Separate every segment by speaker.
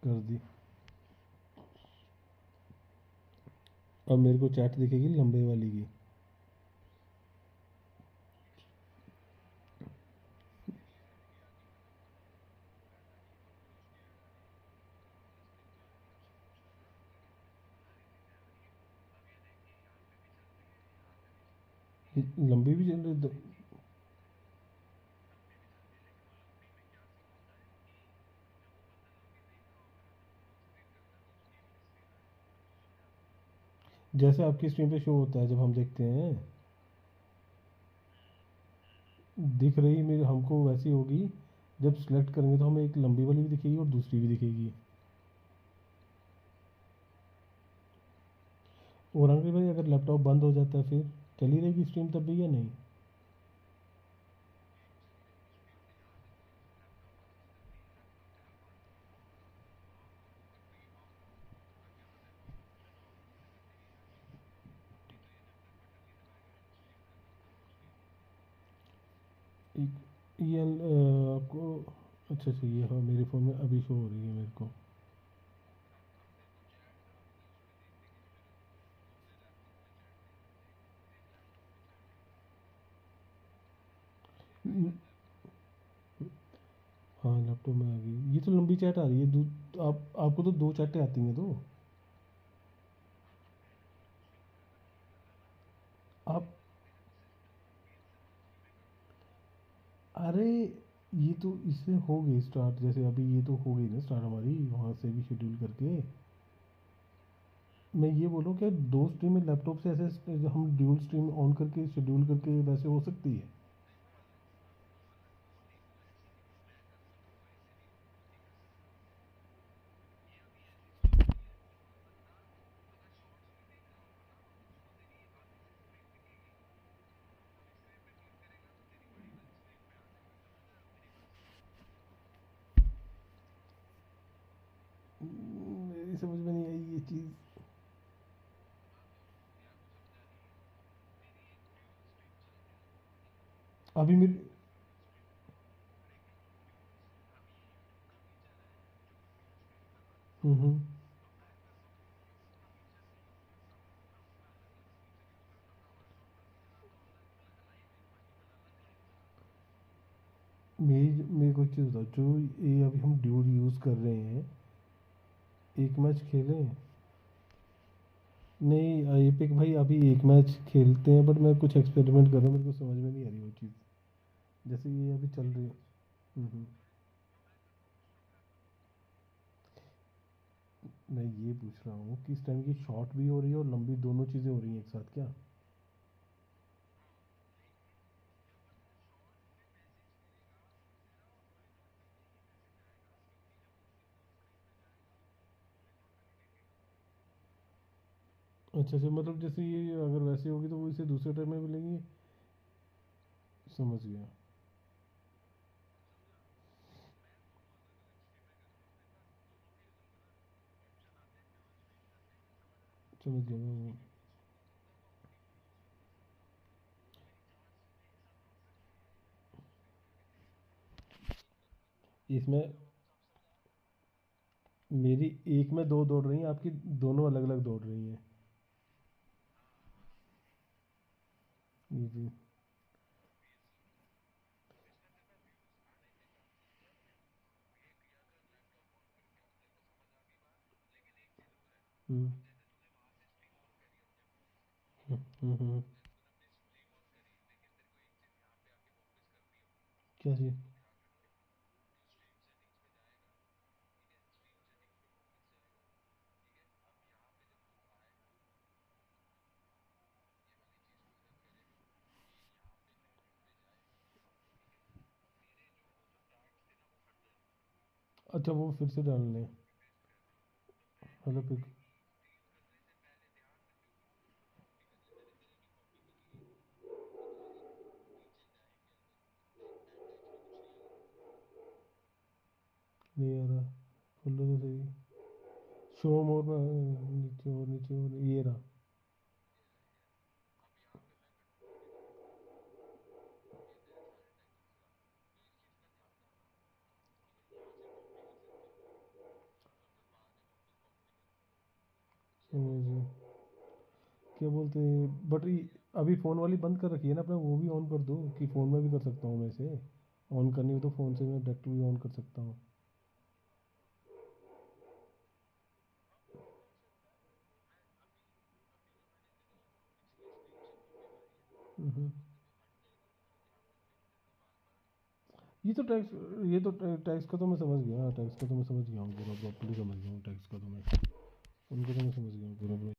Speaker 1: कर दी। अब मेरे को चैट दिखेगी लंबे वाली की। लंबी भी चल रही। जैसे आपकी स्क्रीन पे शो होता है जब हम देखते हैं, दिख रही मेरे हमको वैसी होगी। जब सिलेक्ट करेंगे तो हमें एक लंबी वाली भी दिखेगी और दूसरी भी दिखेगी। और अंकल भाई अगर लैपटॉप बंद हो जाता है फिर चली रहेगी स्ट्रीम तब भी या नहीं? ये आपको अच्छा अच्छा ये हाँ मेरे फ़ोन में अभी शो हो रही है मेरे को। न- हाँ लैपटॉप में आ गई, ये तो लंबी चैट आ रही है आप आपको तो दो चैटें आती हैं तो आप। अरे ये तो इससे हो गई स्टार्ट, जैसे अभी ये तो हो गई ना स्टार्ट हमारी वहाँ से भी शेड्यूल करके। मैं ये बोल रहा हूँ क्या दो स्ट्रीम में लैपटॉप से ऐसे हम ड्यूल स्ट्रीम ऑन करके शेड्यूल करके वैसे हो सकती है? मेरी समझ में नहीं आई ये चीज़। अभी मेरी हम्म। मेरे को एक चीज़ बताओ, जो ये अभी हम ड्यूल यूज़ कर रहे हैं, एक मैच खेलें? नहीं एपिक भाई अभी एक मैच खेलते हैं, बट मैं कुछ एक्सपेरिमेंट कर रहा हूँ, मेरे को समझ में नहीं आ रही वो चीज़। जैसे ये अभी चल रही है। हम्म। मैं ये पूछ रहा हूँ कि इस टाइम की शॉर्ट भी हो रही है और लंबी दोनों चीज़ें हो रही हैं एक साथ क्या? अच्छा अच्छा, मतलब जैसे ये अगर वैसे होगी तो वो इसे दूसरे टाइम में मिलेंगी। समझ गया। समझ गया मैं वो। इसमें मेरी एक में दो दौड़ रही हैं, आपकी दोनों अलग अलग दौड़ रही हैं। जी। हम्म हम्म। क्या चीज़? अच्छा वो फिर से डालने हैं? मतलब फिर नहीं आ रहा, खोलो तो सही। शो मोर में नीचे और ये रहा। क्या बोलते हैं बट अभी फ़ोन वाली बंद कर रखी है ना अपने, वो भी ऑन कर दो कि फ़ोन में भी कर सकता हूँ मैं इसे। ऑन करनी हो तो फ़ोन से मैं डायरेक्ट भी ऑन कर सकता हूँ। हम्म। ये तो टैक्स ये तो टैक्स का तो मैं समझ गया, टैक्स का तो मैं समझ गया हूँ पूरा, प्रॉपर्ली समझ गया हूँ टैक्स का तो मैं, उनको तो मैं समझ गया हूँ पूरा पूरा।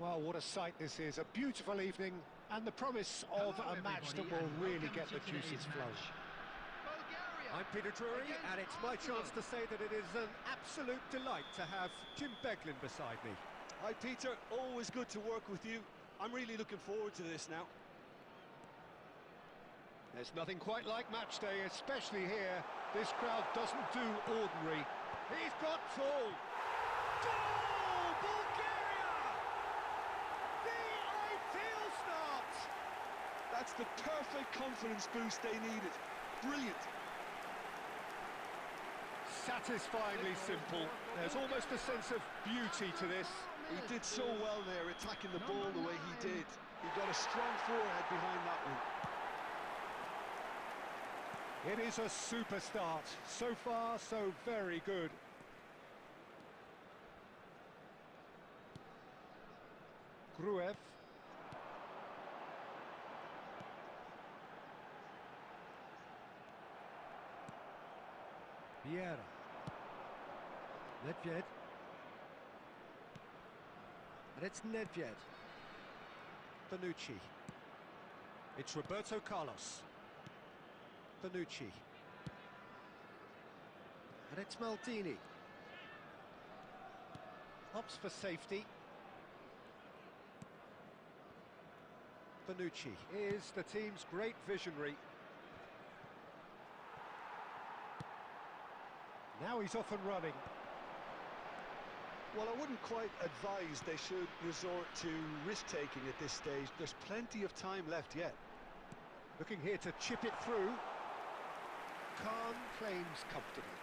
Speaker 2: Well, what a sight this is. A beautiful evening and the promise of a match that will really get the juices flowing. I'm Peter Drury, and it's my chance to say that it is an absolute delight to have Jim Beglin beside me.
Speaker 3: Hi, Peter. Always good to work with you. I'm really looking forward to this now.
Speaker 2: There's nothing quite like match day, especially here. This crowd doesn't do ordinary. He's got full. Goal! Bulgaria! The ideal start!
Speaker 3: That's the perfect confidence boost they needed. Brilliant.
Speaker 2: Satisfyingly simple. There's almost a sense of beauty to this.
Speaker 3: He did so well there, attacking the ball the way he did. He got a strong forehead behind that one.
Speaker 2: It is a super start. So far, so very good. Gruev. Vieira. Nedved. And it's Nedved. Bonucci. It's Roberto Carlos. Bonucci. And it's Maldini. Opts for safety. Bonucci is the team's great visionary. Now he's off and running.
Speaker 3: Well, I wouldn't quite advise they should resort to risk-taking at this stage. There's plenty of time left yet.
Speaker 2: Looking here to chip it through. Khan claims comfortably.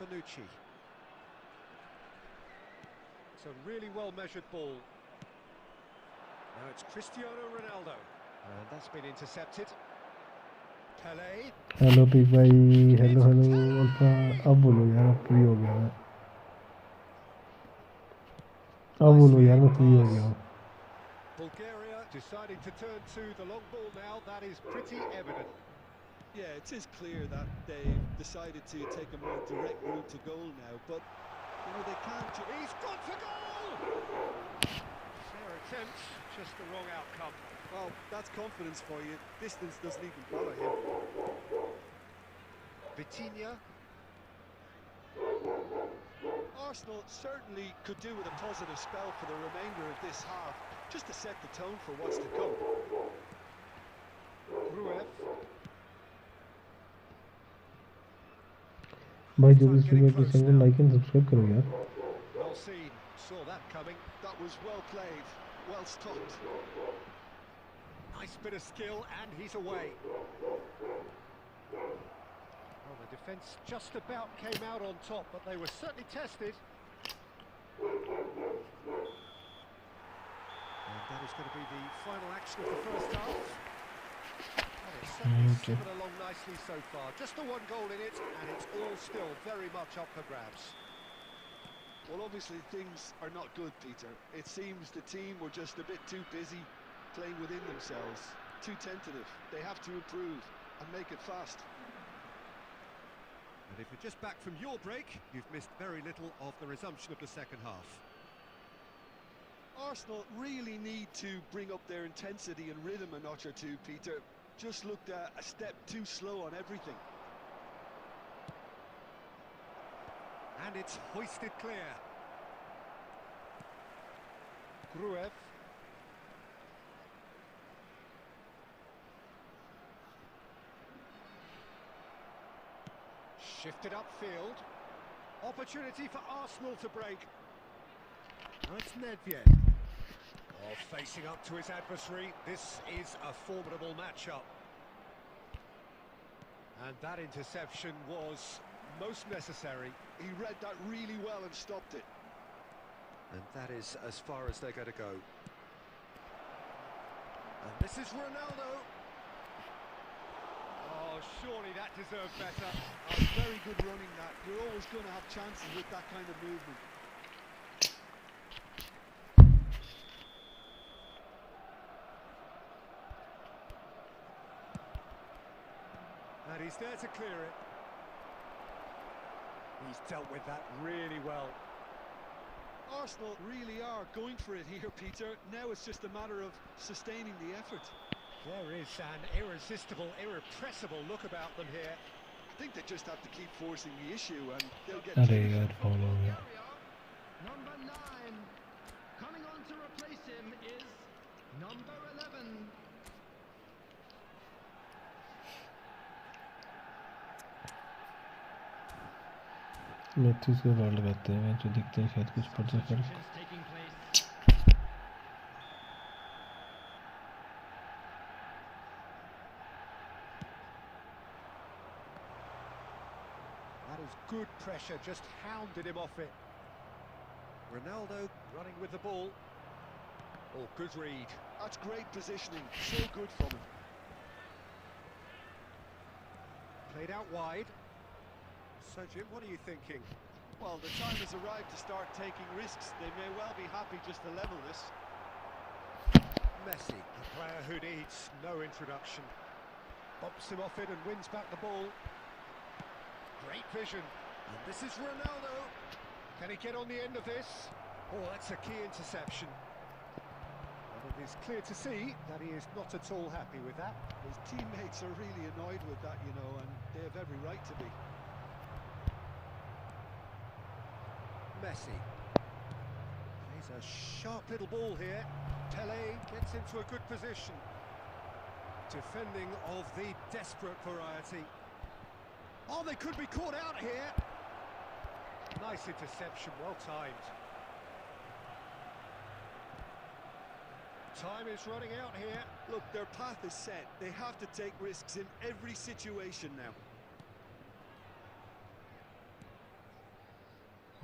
Speaker 2: Bonucci. It's a really well-measured ball. Now it's Cristiano Ronaldo. And that's been intercepted. Pele.
Speaker 1: Hello पिक भाई, hello Alpha. अब बोलो यार, अब free हो गया मैं। अब बोलो यार, मैं फ्री हो गया हूँ।
Speaker 2: Bulgaria deciding to turn to the long ball now. That is pretty evident.
Speaker 3: Yeah, it is clear that they've decided to take a more direct route to goal now, but you know they can't.
Speaker 2: He's got to goal! Fair attempt, just the wrong outcome.
Speaker 3: Well, that's confidence for you. Distance doesn't even bother him.
Speaker 2: Vitinha.
Speaker 3: Arsenal certainly could do with a positive spell for the remainder of this half, just to set the tone for what's to come.
Speaker 2: Gruev.
Speaker 1: भाई जो भी stream पे channel को like and subscribe करो यार।
Speaker 2: Well seen, saw that coming.
Speaker 3: That was well played, well stopped.
Speaker 2: Nice bit of skill, and he's away. Well, the defence just about came out on top, but they were certainly tested. And that is going to be the final action of the first half. Well, it's certainly simmered along nicely so far. Just the one goal in it, and it's all still very much up for grabs.
Speaker 3: Well, obviously things are not good, Peter. It seems the team were just a bit too busy playing within themselves, too tentative. They have to improve and make it fast.
Speaker 2: And if you're just back from your break, you've missed very little of the resumption of the second half.
Speaker 3: Arsenal really need to bring up their intensity and rhythm a notch or two, Peter. Just looked a step too slow on everything.
Speaker 2: And it's hoisted clear. Gruev. Shifted upfield. Opportunity for Arsenal to break. Now it's Nedved. Oh, facing up to his adversary. This is a formidable matchup. And that interception was most necessary.
Speaker 3: He read that really well and stopped it.
Speaker 2: And that is as far as they're going to go. And this is Ronaldo. Oh, surely that deserved better.
Speaker 3: Very good running that. You're always going to have chances with that kind of movement.
Speaker 2: And he's there to clear it. He's dealt with that really well.
Speaker 3: Arsenal really are going for it here, Peter. Now it's just a matter of sustaining the effort.
Speaker 2: There is an irresistible, irrepressible look about them here.
Speaker 3: I think they just have to keep forcing the issue and they'll get
Speaker 1: अरे यार foul हो गया।
Speaker 4: Number 9 coming on to replace him is number 11.
Speaker 1: Mathews को बाल लगाते हैं, जो दिखते हैं शायद कुछ पड़ जाए फर्क।
Speaker 4: Taking place.
Speaker 2: That is good pressure, just hounded him off it. Ronaldo running with the ball. Oh, good read.
Speaker 3: That's great positioning, so good from him.
Speaker 2: Played out wide. So, Jim, what are you thinking?
Speaker 3: Well, the time has arrived to start taking risks. They may well be happy just to level this.
Speaker 2: Messi, a player who needs no introduction. Bumps him off it and wins back the ball. Great vision. And this is Ronaldo. Can he get on the end of this? Oh, that's a key interception. And it is clear to see that he is not at all happy with that.
Speaker 3: His teammates are really annoyed with that, you know, and they have every right to be.
Speaker 2: Messi. Plays a sharp little ball here. Pele gets into a good position. Defending of the desperate variety. Oh, they could be caught out here. Nice interception, well timed. Time is running out here.
Speaker 3: Look, their path is set. They have to take risks in every situation now.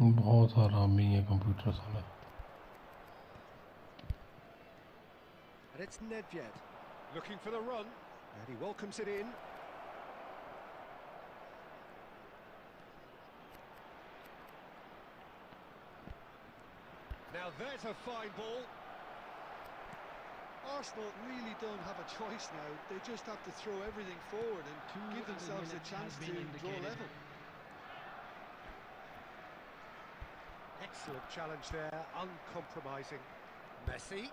Speaker 1: बहुत हरामी है computer साला.
Speaker 2: And it's Nedved looking for the run, and he welcomes it in. Now there's a fine ball.
Speaker 3: Arsenal really don't have a choice now. They just have to throw everything forward and give themselves a chance to draw level.
Speaker 2: Excellent challenge there, uncompromising. Messi.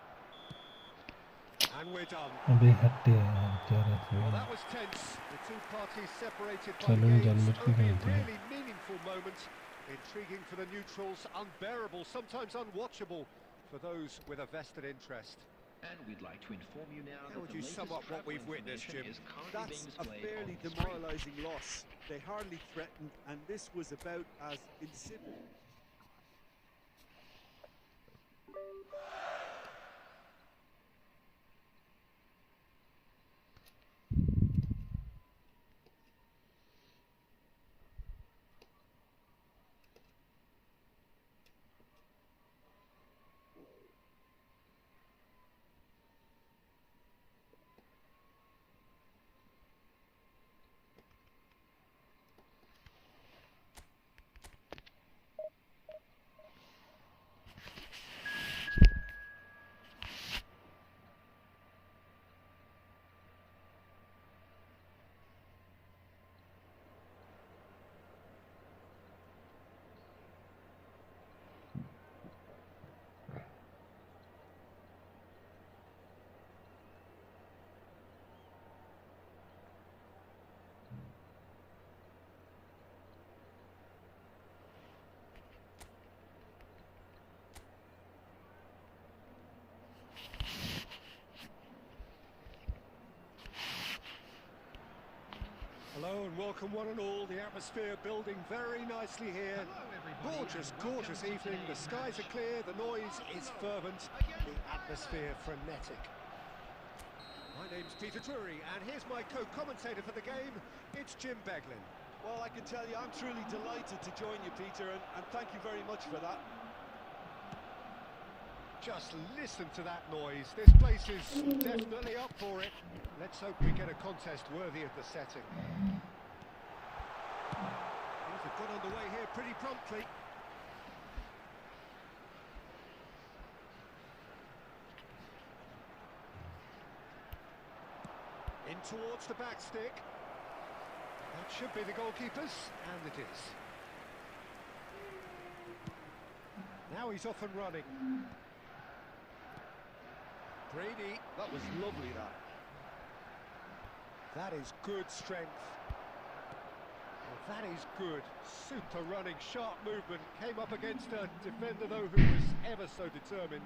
Speaker 2: And we're done.
Speaker 1: अबे हटे यार क्या
Speaker 2: Well,
Speaker 1: referee.
Speaker 2: that was tense. The two parties separated by
Speaker 1: Challenge
Speaker 2: games.
Speaker 1: जानबूझ के
Speaker 2: Only a
Speaker 1: खेलते हैं.
Speaker 2: really meaningful moment. Intriguing for the neutrals, unbearable, sometimes unwatchable for those with a vested interest.
Speaker 5: And we'd like to inform you now
Speaker 2: How would you sum up what we've witnessed, Jim?
Speaker 3: That's a fairly demoralising loss. They hardly threatened, and this was about as insipid.
Speaker 2: Hello and welcome one and all. The atmosphere building very nicely here. Gorgeous, gorgeous evening. The skies are clear, the noise is fervent, the atmosphere frenetic. My name's Peter Drury and here's my co-commentator for the game. It's Jim Beglin.
Speaker 3: Well, I can tell you, I'm truly delighted to join you, Peter, and thank you very much for that.
Speaker 2: Just listen to that noise. This place is definitely up for it. Let's hope we get a contest worthy of the setting. Things have got underway here pretty promptly. In towards the back stick. That should be the goalkeeper's, and it is. Now he's off and running. Brady.
Speaker 3: That was lovely, that.
Speaker 2: That is good strength. Well, that is good. Super running, sharp movement. Came up against a defender, though, who was ever so determined.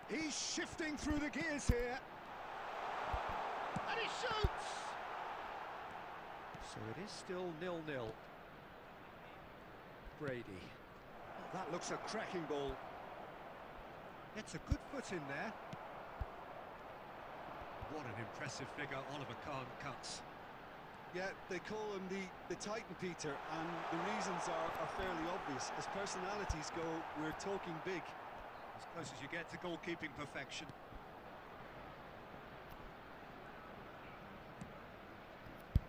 Speaker 2: He's shifting through the gears here. And he shoots! So it is still 0-0. Brady. That looks a cracking ball. It's a good foot in there. What an impressive figure Oliver Kahn cuts.
Speaker 3: Yeah, they call him the Titan, Peter, and the reasons are fairly obvious. As personalities go, we're talking big.
Speaker 2: As close as you get to goalkeeping perfection.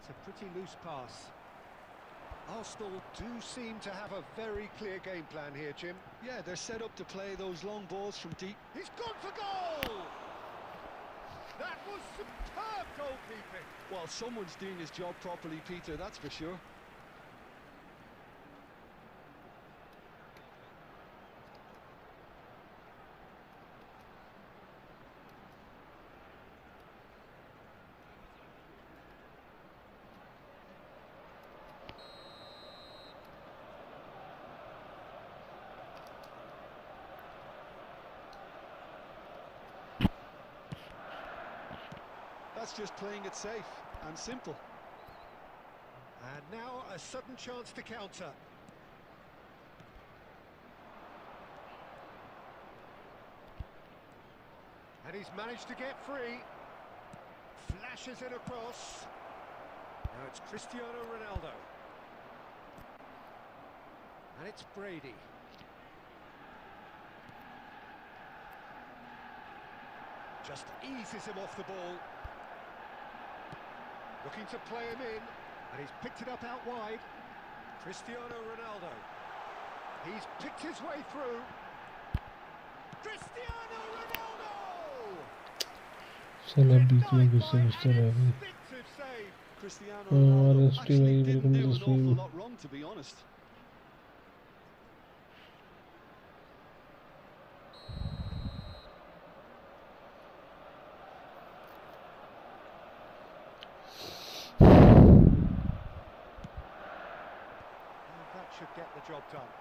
Speaker 2: It's a pretty loose pass. Arsenal do seem to have a very clear game plan here, Jim.
Speaker 3: Yeah, they're set up to play those long balls from deep.
Speaker 2: He's gone for goal! That was superb goalkeeping.
Speaker 3: Well, someone's doing his job properly, Peter, that's for sure. That's just playing it safe and simple.
Speaker 2: And now a sudden chance to counter. And he's managed to get free. Flashes it across. Now it's Cristiano Ronaldo. And it's Brady. Just eases him off the ball. Looking to play him in, and he's picked it up out wide. Cristiano Ronaldo. He's picked his way through. Cristiano Ronaldo!
Speaker 1: साला बीच में गुस्से गुस्से रह गई
Speaker 2: Instinctive save.
Speaker 3: Cristiano
Speaker 1: और
Speaker 3: Ronaldo
Speaker 1: Steve
Speaker 3: actually
Speaker 1: I
Speaker 3: didn't do an
Speaker 1: बिल्कुल
Speaker 3: awful lot wrong, to be honest.
Speaker 2: And that should get the job done.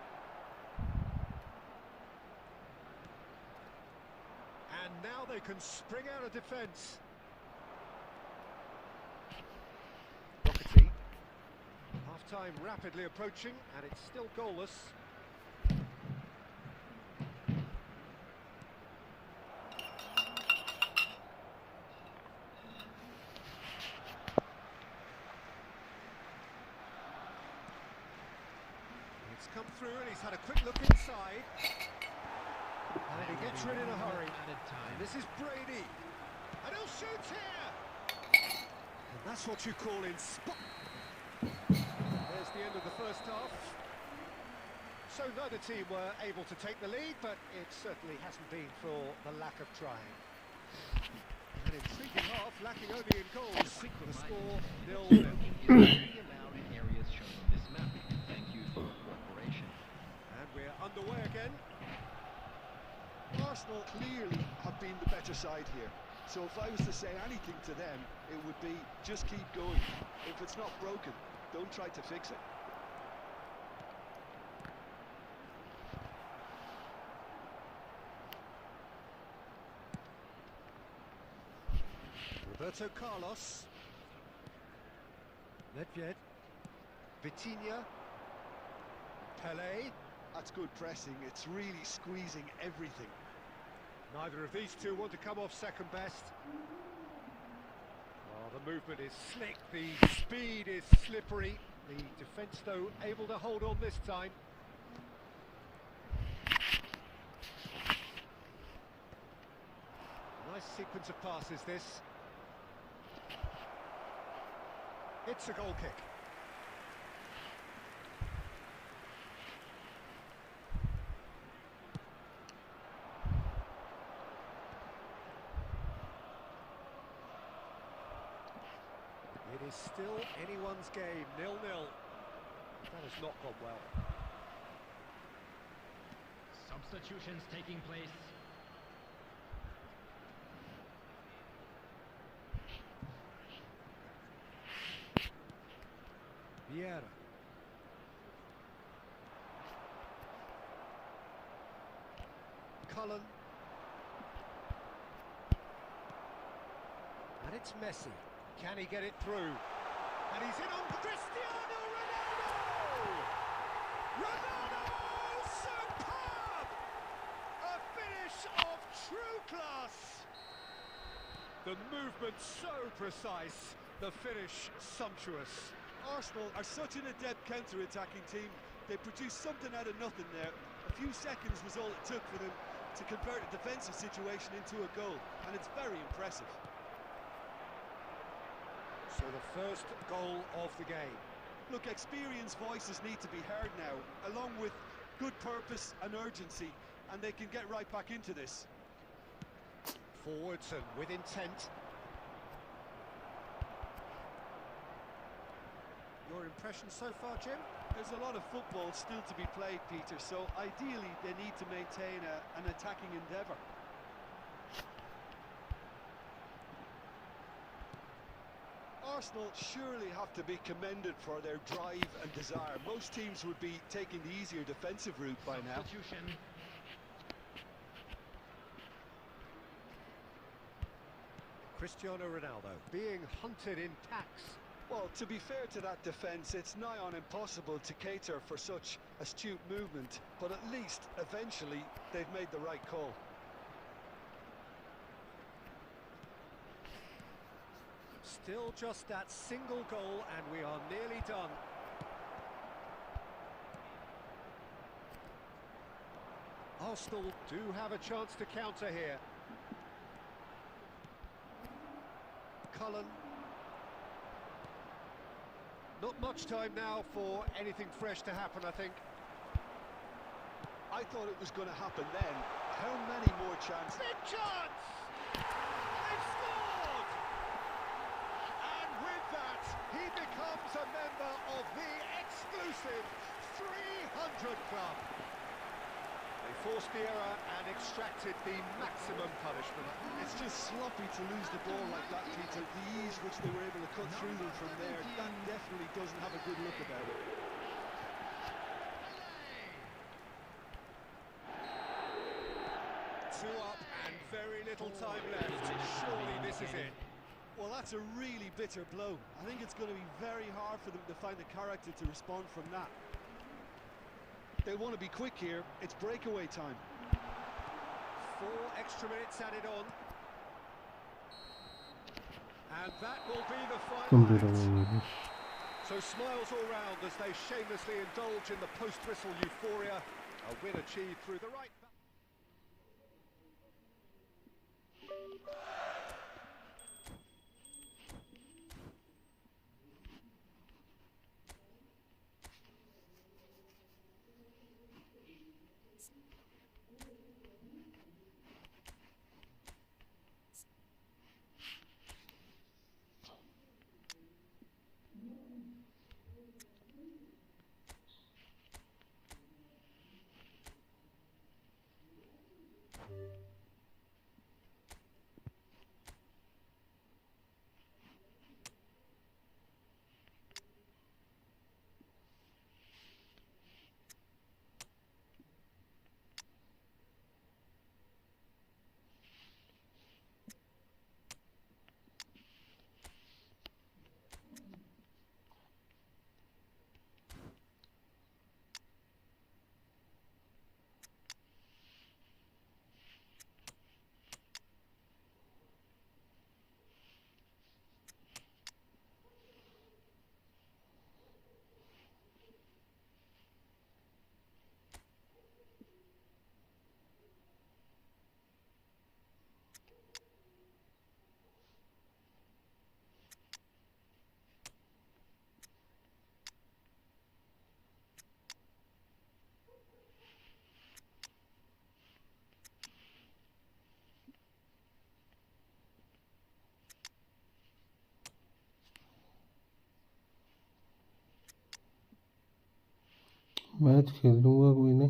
Speaker 2: And now they can spring out of defence. Doherty. Half-time rapidly approaching, and it's still goalless. It's come through, and he's had a quick look inside. And he gets rid in a hurry. And this is Brady. And he'll shoot here! And that's what you call in spot. There's the end of the first half. So neither team were able to take the lead, but it certainly hasn't been for the lack of trying. An intriguing half, lacking only in goals. The score 0-0.
Speaker 5: allowed in areas shown on this map. Thank you for your cooperation.
Speaker 2: And we're underway again.
Speaker 3: Arsenal clearly have been the better side here. So if I was to say anything to them, it would be just keep going. If it's not broken, don't try to fix it.
Speaker 2: Roberto Carlos. Nedved. Vitinha. Pelé.
Speaker 3: That's good pressing. It's really squeezing everything.
Speaker 2: Neither of these two want to come off second best. Well, the movement is slick, the speed is slippery. The defence, though, able to hold on this time. Nice sequence of passes, this. It's a goal kick. It is still anyone's game, 0-0. That has not gone well.
Speaker 4: Substitutions taking place.
Speaker 2: Vieira. Cullen. And it's Messi. Can he get it through? And he's in on Cristiano Ronaldo! Ronaldo! Superb! A finish of true class! The movement so precise, the finish sumptuous.
Speaker 3: Arsenal are such an adept counter-attacking team. They produced something out of nothing there. A few seconds was all it took for them to convert a defensive situation into a goal, and it's very impressive.
Speaker 2: So the first goal of the game.
Speaker 3: Look, experienced voices need to be heard now, along with good purpose and urgency, and they can get right back into this.
Speaker 2: Forwards and with intent. Your impression so far, Jim?
Speaker 3: There's a lot of football still to be played, Peter, so ideally they need to maintain an attacking endeavour. Arsenal surely have to be commended for their drive and desire. Most teams would be taking the easier defensive route by now.
Speaker 4: Substitution.
Speaker 2: Cristiano Ronaldo being hunted in packs.
Speaker 3: Well, to be fair to that defence, it's nigh on impossible to cater for such astute movement, but at least, eventually, they've made the right call.
Speaker 2: Still just that single goal and we are nearly done. Arsenal do have a chance to counter here. Cullen. Not much time now for anything fresh to happen, I think.
Speaker 3: I thought it was going to happen then. How many more chances?
Speaker 2: Big chance! They've scored! And with that, he becomes a member of the exclusive 300 Club. They forced the error and extracted the maximum punishment.
Speaker 3: It's just sloppy to lose the ball like that, Peter. The ease which they were able to cut through them from there, that definitely doesn't have a good look about it.
Speaker 2: Two up and very little time left. Surely this is it.
Speaker 3: Well, that's a really bitter blow. I think it's going to be very hard for them to find the character to respond from that. They want to be quick here. It's breakaway time.
Speaker 2: 4 extra minutes added on. And that will be the final act. So smiles all round as they shamelessly indulge in the post-whistle euphoria. A win achieved through the right back.
Speaker 1: Match खेल लूँगा कोई नहीं.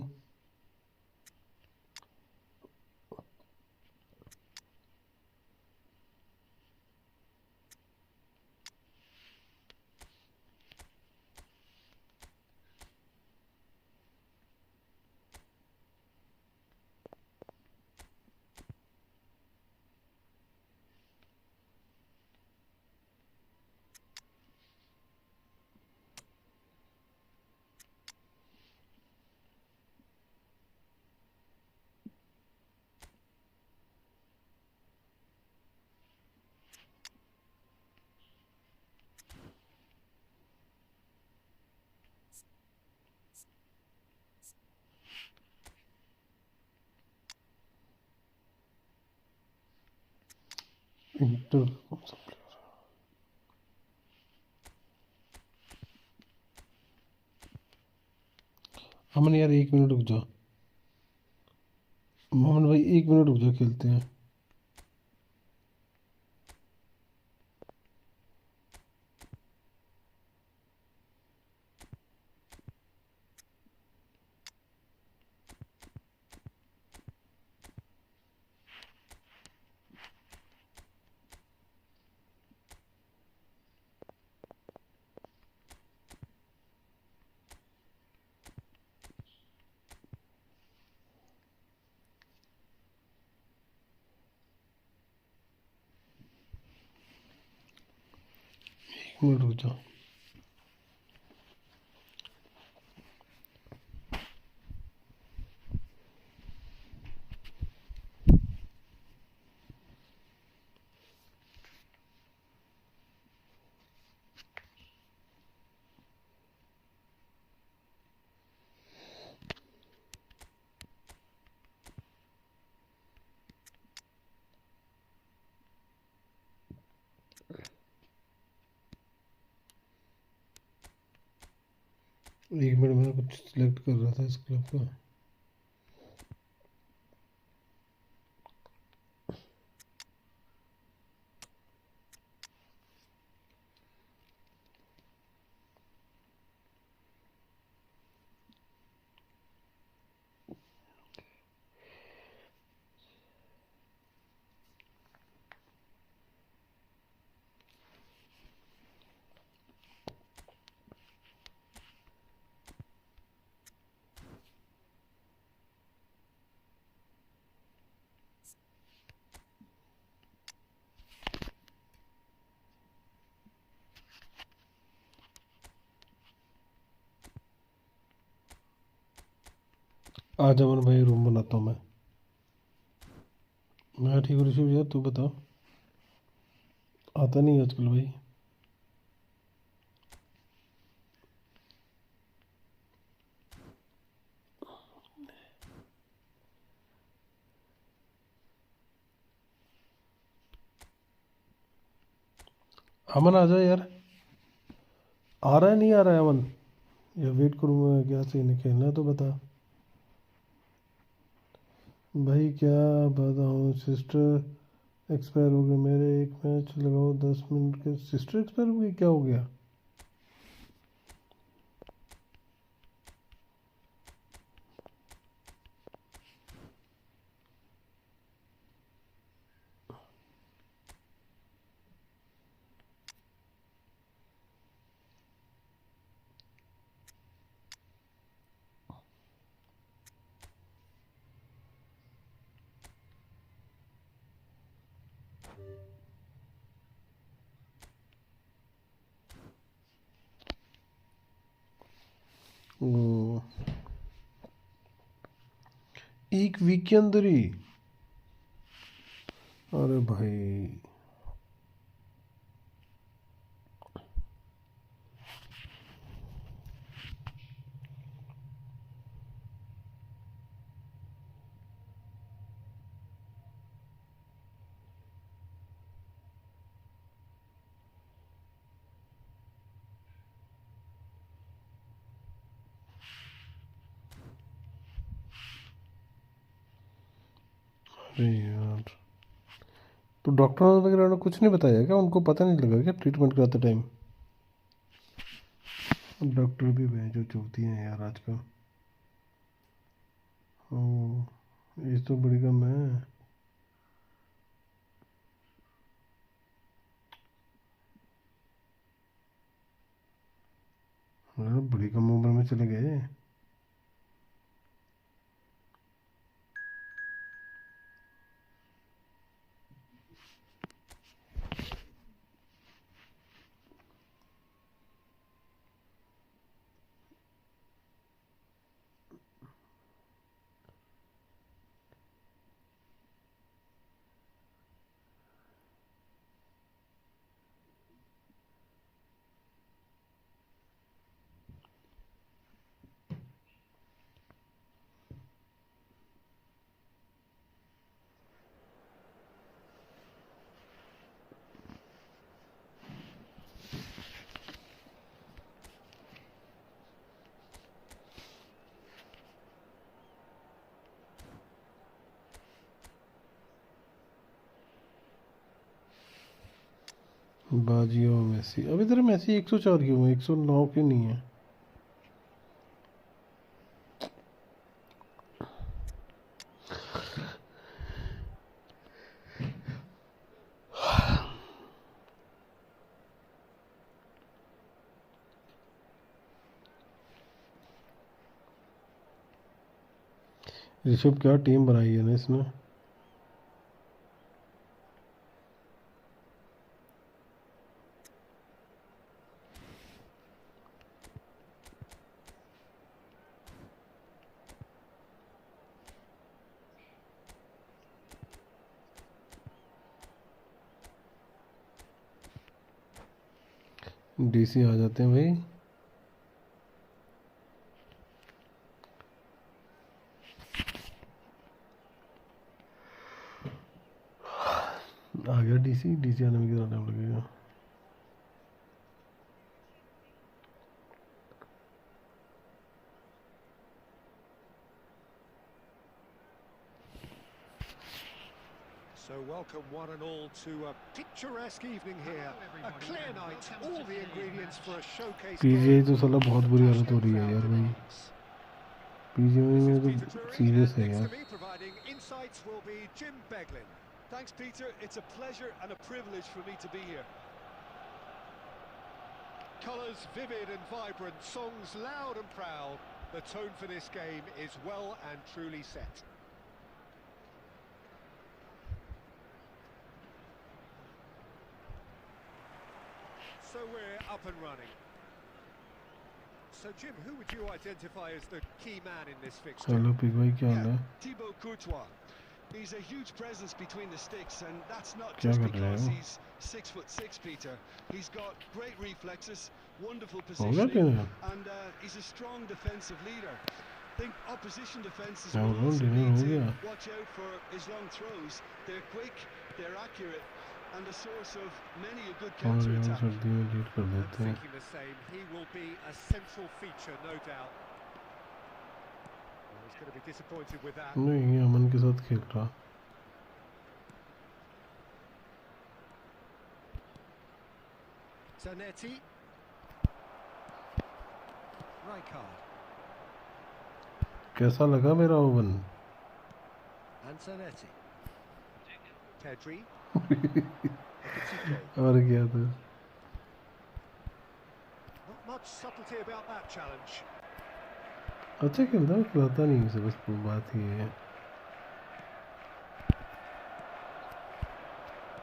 Speaker 1: Inter अमन यार 1 minute रुक जा. मोहन भाई 1 minute रुक जा, खेलते हैं. मिनट रुक जा. एक मिनट में कुछ सिलेक्ट कर रहा था इस क्लब का। आज अमन भाई रूम बनाता हूँ मैं ठीक हूँ ऋषभ यार, तू बता। आता नहीं आजकल भाई। अमन आ जा यार। आ रहा है नहीं आ रहा है अमन? या वेट करूँ मैं? क्या सीन है, खेलना है तो बता भाई। क्या बताऊँ, सिस्टर एक्सपायर हो गए मेरे। एक मैच लगाओ 10 मिनट के। सिस्टर एक्सपायर हो गई, क्या हो गया? ओ, एक वीक के अंदर ही? अरे भाई। अरे यार, तो डॉक्टर वगैरह ने कुछ नहीं बताया क्या? उनको पता नहीं लगा क्या ट्रीटमेंट कराते टाइम? डॉक्टर भी भैया जो चलती हैं यार आजकल। ओ, ये तो बड़ी कम है। अरे बड़ी कम उम्र में चले गए। बाजियो मेसी, अभी तेरा मेसी 104 क्यों है, 109 क्यों नहीं है? ऋषभ क्या टीम बनाई है ना इसने। डीसी आ जाते हैं भाई। आ गया डीसी। डीसी आने में कितना टाइम लगेगा?
Speaker 2: So welcome one and all to a picturesque evening here. A clear night, all the ingredients for a showcase.
Speaker 1: PGI तो साला बहुत बुरी हालत हो रही है यार भाई. पीजीआई में तो सीरियस है यार.
Speaker 2: Providing insights will be Jim Beglin.
Speaker 3: Thanks, Peter. It's a pleasure and a privilege for me to be here.
Speaker 2: Colours vivid and vibrant, songs loud and proud. The tone for this game is well and truly set. So we're up and running. So Jim, who would you identify as the key man in this fixture?
Speaker 1: चलो pick भाई क्या हाल है?
Speaker 3: Thibaut Courtois. He's a huge presence between the sticks, and that's not just because he's 6'6", Peter. He's got great reflexes, wonderful positioning, and he's a strong defensive leader. I think opposition defenses will also need to watch out for his long throws. They're quick, they're accurate, and a source of many a good counter-attack.
Speaker 2: I'm thinking the same. He will be a central feature, no doubt. Well, he's going to be disappointed with that.
Speaker 1: नहीं, अमन के साथ खेल रहा.
Speaker 2: Zanetti. Rijkaard.
Speaker 1: कैसा लगा मेरा oven?
Speaker 2: And Zanetti. Pedri.
Speaker 1: और क्या था?
Speaker 2: Not much subtlety about that challenge.
Speaker 1: अच्छा खेलता है, खिलाता नहीं उसे, बस बात ही है.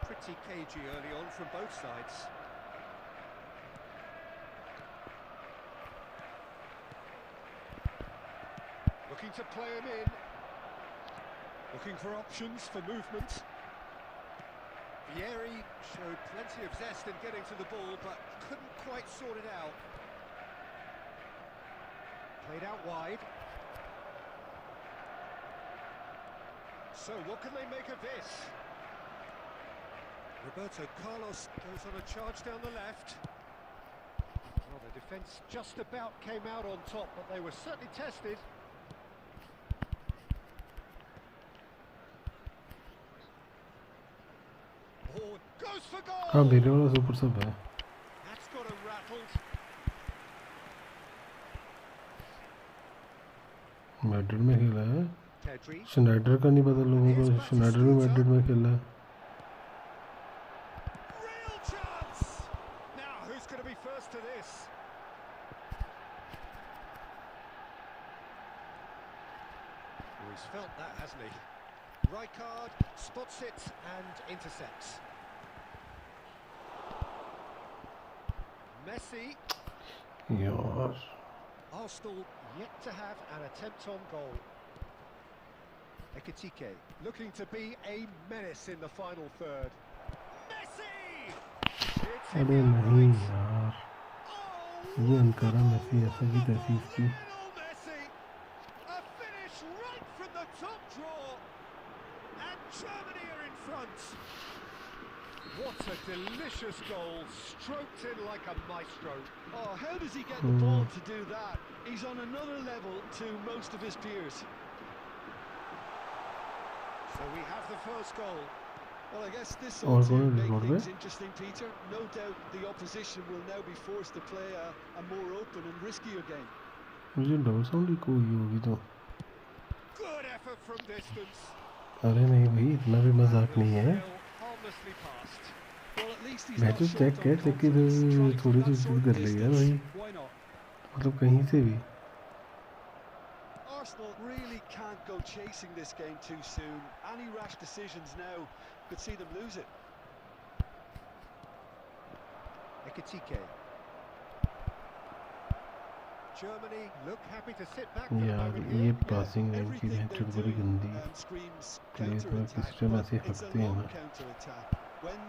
Speaker 2: Pretty cagey early on from both sides. Looking to play him in. Looking for options for movement. Vieri showed plenty of zest in getting to the ball, but couldn't quite sort it out. Played out wide. So what can they make of this? Roberto Carlos goes on a charge down the left. Well, the defence just about came out on top, but they were certainly tested. Oh, goes for goal!
Speaker 1: हाँ, मेरे वाला super सब है.
Speaker 2: That's got him rattled.
Speaker 1: Madrid में खेला है.
Speaker 2: Pedri.
Speaker 1: Snyder का नहीं पता लोगों को. स्नाइडर भी मैड्रिड में खेला है.
Speaker 2: Real chance! Now, who's going to be first to this? Oh, he's felt that, hasn't he? Rijkaard spots it and intercepts. Messi.
Speaker 1: यार.
Speaker 2: Arsenal yet to have an attempt on goal. Ekitike looking to be a menace in the final third. Messi! It's in
Speaker 1: अरे
Speaker 2: the
Speaker 1: नहीं
Speaker 2: outright.
Speaker 1: यार.
Speaker 2: Oh,
Speaker 1: ये Ankara Messi ऐसा की तैसी इसकी.
Speaker 2: Lionel Messi! A finish right from the top draw. And Germany are in front. What a delicious goal, stroked in like a maestro.
Speaker 3: Oh, how does he get the ball to do that? He's on another level to most of his peers.
Speaker 2: So we have the first goal.
Speaker 3: Well, I guess this ought to make
Speaker 1: goal,
Speaker 3: things interesting, Peter. No doubt the opposition will now be forced to play a more open and riskier game.
Speaker 1: मुझे double sound ही कोई होगी तो.
Speaker 2: Good effort from distance.
Speaker 1: अरे नहीं भाई, इतना भी मजाक नहीं है.
Speaker 2: Harmlessly passed.
Speaker 3: Well, at least he's
Speaker 1: match
Speaker 3: not
Speaker 1: check
Speaker 3: short
Speaker 1: कर
Speaker 3: on
Speaker 1: चेक की
Speaker 3: confidence,
Speaker 1: थोड़ी
Speaker 3: trying
Speaker 1: सी
Speaker 3: from
Speaker 1: चीज
Speaker 3: that
Speaker 1: कर
Speaker 3: sort of
Speaker 1: लेगा भाई.
Speaker 3: distance. Why not?
Speaker 1: मतलब कहीं से भी.
Speaker 3: Arsenal really can't go chasing this game too soon. Any rash decisions now could see them lose it.
Speaker 2: Ekitike. Germany look happy to sit back for the
Speaker 1: यार
Speaker 2: moment
Speaker 1: ये
Speaker 2: here.
Speaker 1: Passing line की
Speaker 3: Everything
Speaker 1: match
Speaker 3: they're
Speaker 1: बड़ी
Speaker 3: doing
Speaker 1: गंदी.
Speaker 3: screams
Speaker 1: player पर
Speaker 3: counter-attack,
Speaker 1: system
Speaker 3: but
Speaker 1: ऐसे
Speaker 3: it's a
Speaker 1: हकते हैं
Speaker 3: long
Speaker 1: ना.
Speaker 3: counter-attack. When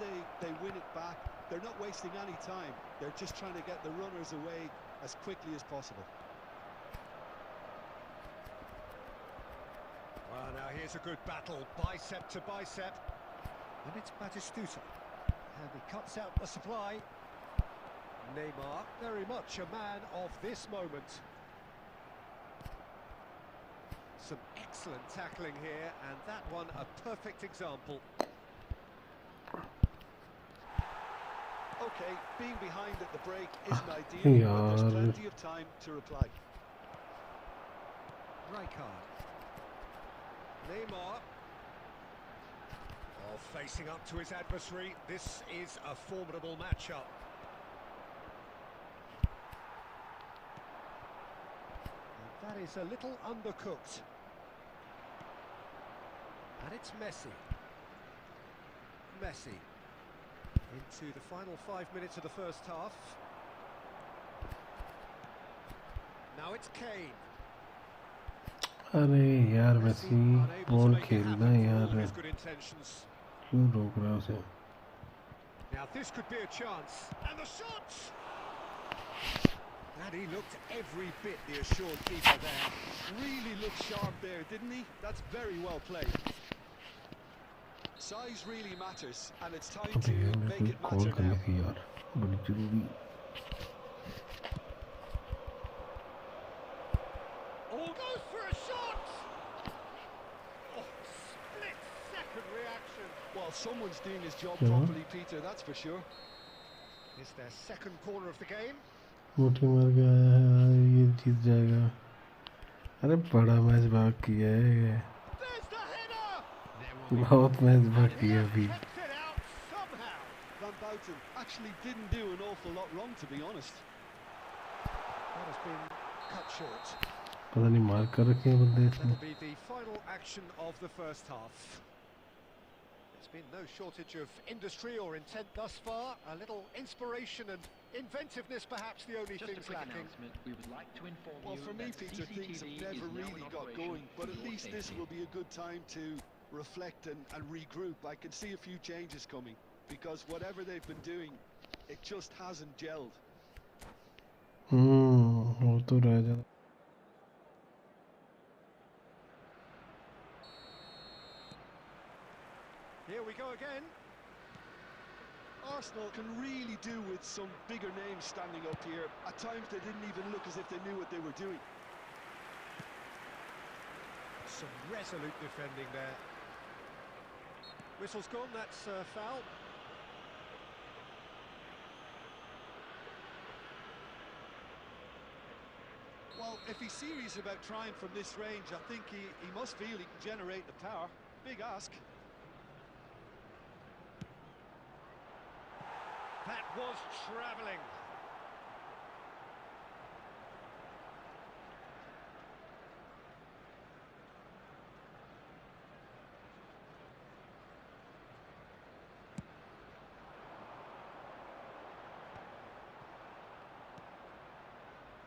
Speaker 3: they win it back, they're not wasting any time. They're just trying to get the runners away as quickly as possible.
Speaker 2: Well, now here's a good battle, bicep to bicep. And it's Batistuta. And he cuts out the supply. Neymar, very much a man of this moment. Some excellent tackling here, and that one a perfect example.
Speaker 3: Okay, being behind at the break isn't ideal, but there's plenty of time to reply.
Speaker 2: Rijkaard. Neymar. Oh, facing up to his adversary. This is a formidable matchup. And that is a little undercooked. And it's Messi. Messi. Into the final 5 minutes of the first half. Now it's Kane.
Speaker 1: अरे यार Messi ball खेलना है यार क्यों रोक रहा है उसे
Speaker 2: Now this could be a chance and the shot. And he looked every bit the assured keeper there.
Speaker 3: Really looked sharp there, didn't he? That's very well played. Size really matters, and it's time to make it matter now.
Speaker 1: यार बड़ी जरूरी
Speaker 2: All goes for a shot. Oh, split second reaction.
Speaker 3: Well, someone's doing his job properly, Peter, that's for sure.
Speaker 2: It's their second corner of the game.
Speaker 1: मुट्ठी मार के आया है यार ये जीत जाएगा अरे बड़ा मैच बाकी है
Speaker 2: There's the header.
Speaker 1: बहुत मैच बाकी है अभी
Speaker 2: Kept it out somehow.
Speaker 3: Van Bouten actually didn't do an awful lot wrong, to be honest.
Speaker 2: That has been cut short.
Speaker 1: पता नहीं मार कर रखे हैं बंदे इसने
Speaker 2: That'll be the final action of the first half. There's been no shortage of industry or intent thus far. A little inspiration and inventiveness, perhaps the only
Speaker 5: Just a
Speaker 2: things
Speaker 5: quick
Speaker 2: lacking.
Speaker 5: announcement. We would like to inform
Speaker 3: Well,
Speaker 5: you
Speaker 3: for me,
Speaker 5: that
Speaker 3: Peter, things
Speaker 5: CCTV
Speaker 3: have
Speaker 5: is
Speaker 3: never
Speaker 5: now
Speaker 3: really
Speaker 5: in
Speaker 3: got
Speaker 5: operation
Speaker 3: going, but
Speaker 5: for
Speaker 3: at
Speaker 5: your
Speaker 3: least this
Speaker 5: safety.
Speaker 3: will be a good time to reflect and regroup. I can see a few changes coming, because whatever they've been doing, it just hasn't gelled.
Speaker 1: वो तो रह जाता
Speaker 2: Here we go again.
Speaker 3: Arsenal can really do with some bigger names standing up here. At times they didn't even look as if they knew what they were doing.
Speaker 2: Some resolute defending there. Whistle's gone, that's foul.
Speaker 3: Well, if he's serious about trying from this range, I think he must feel he can generate the power. Big ask.
Speaker 2: That was travelling.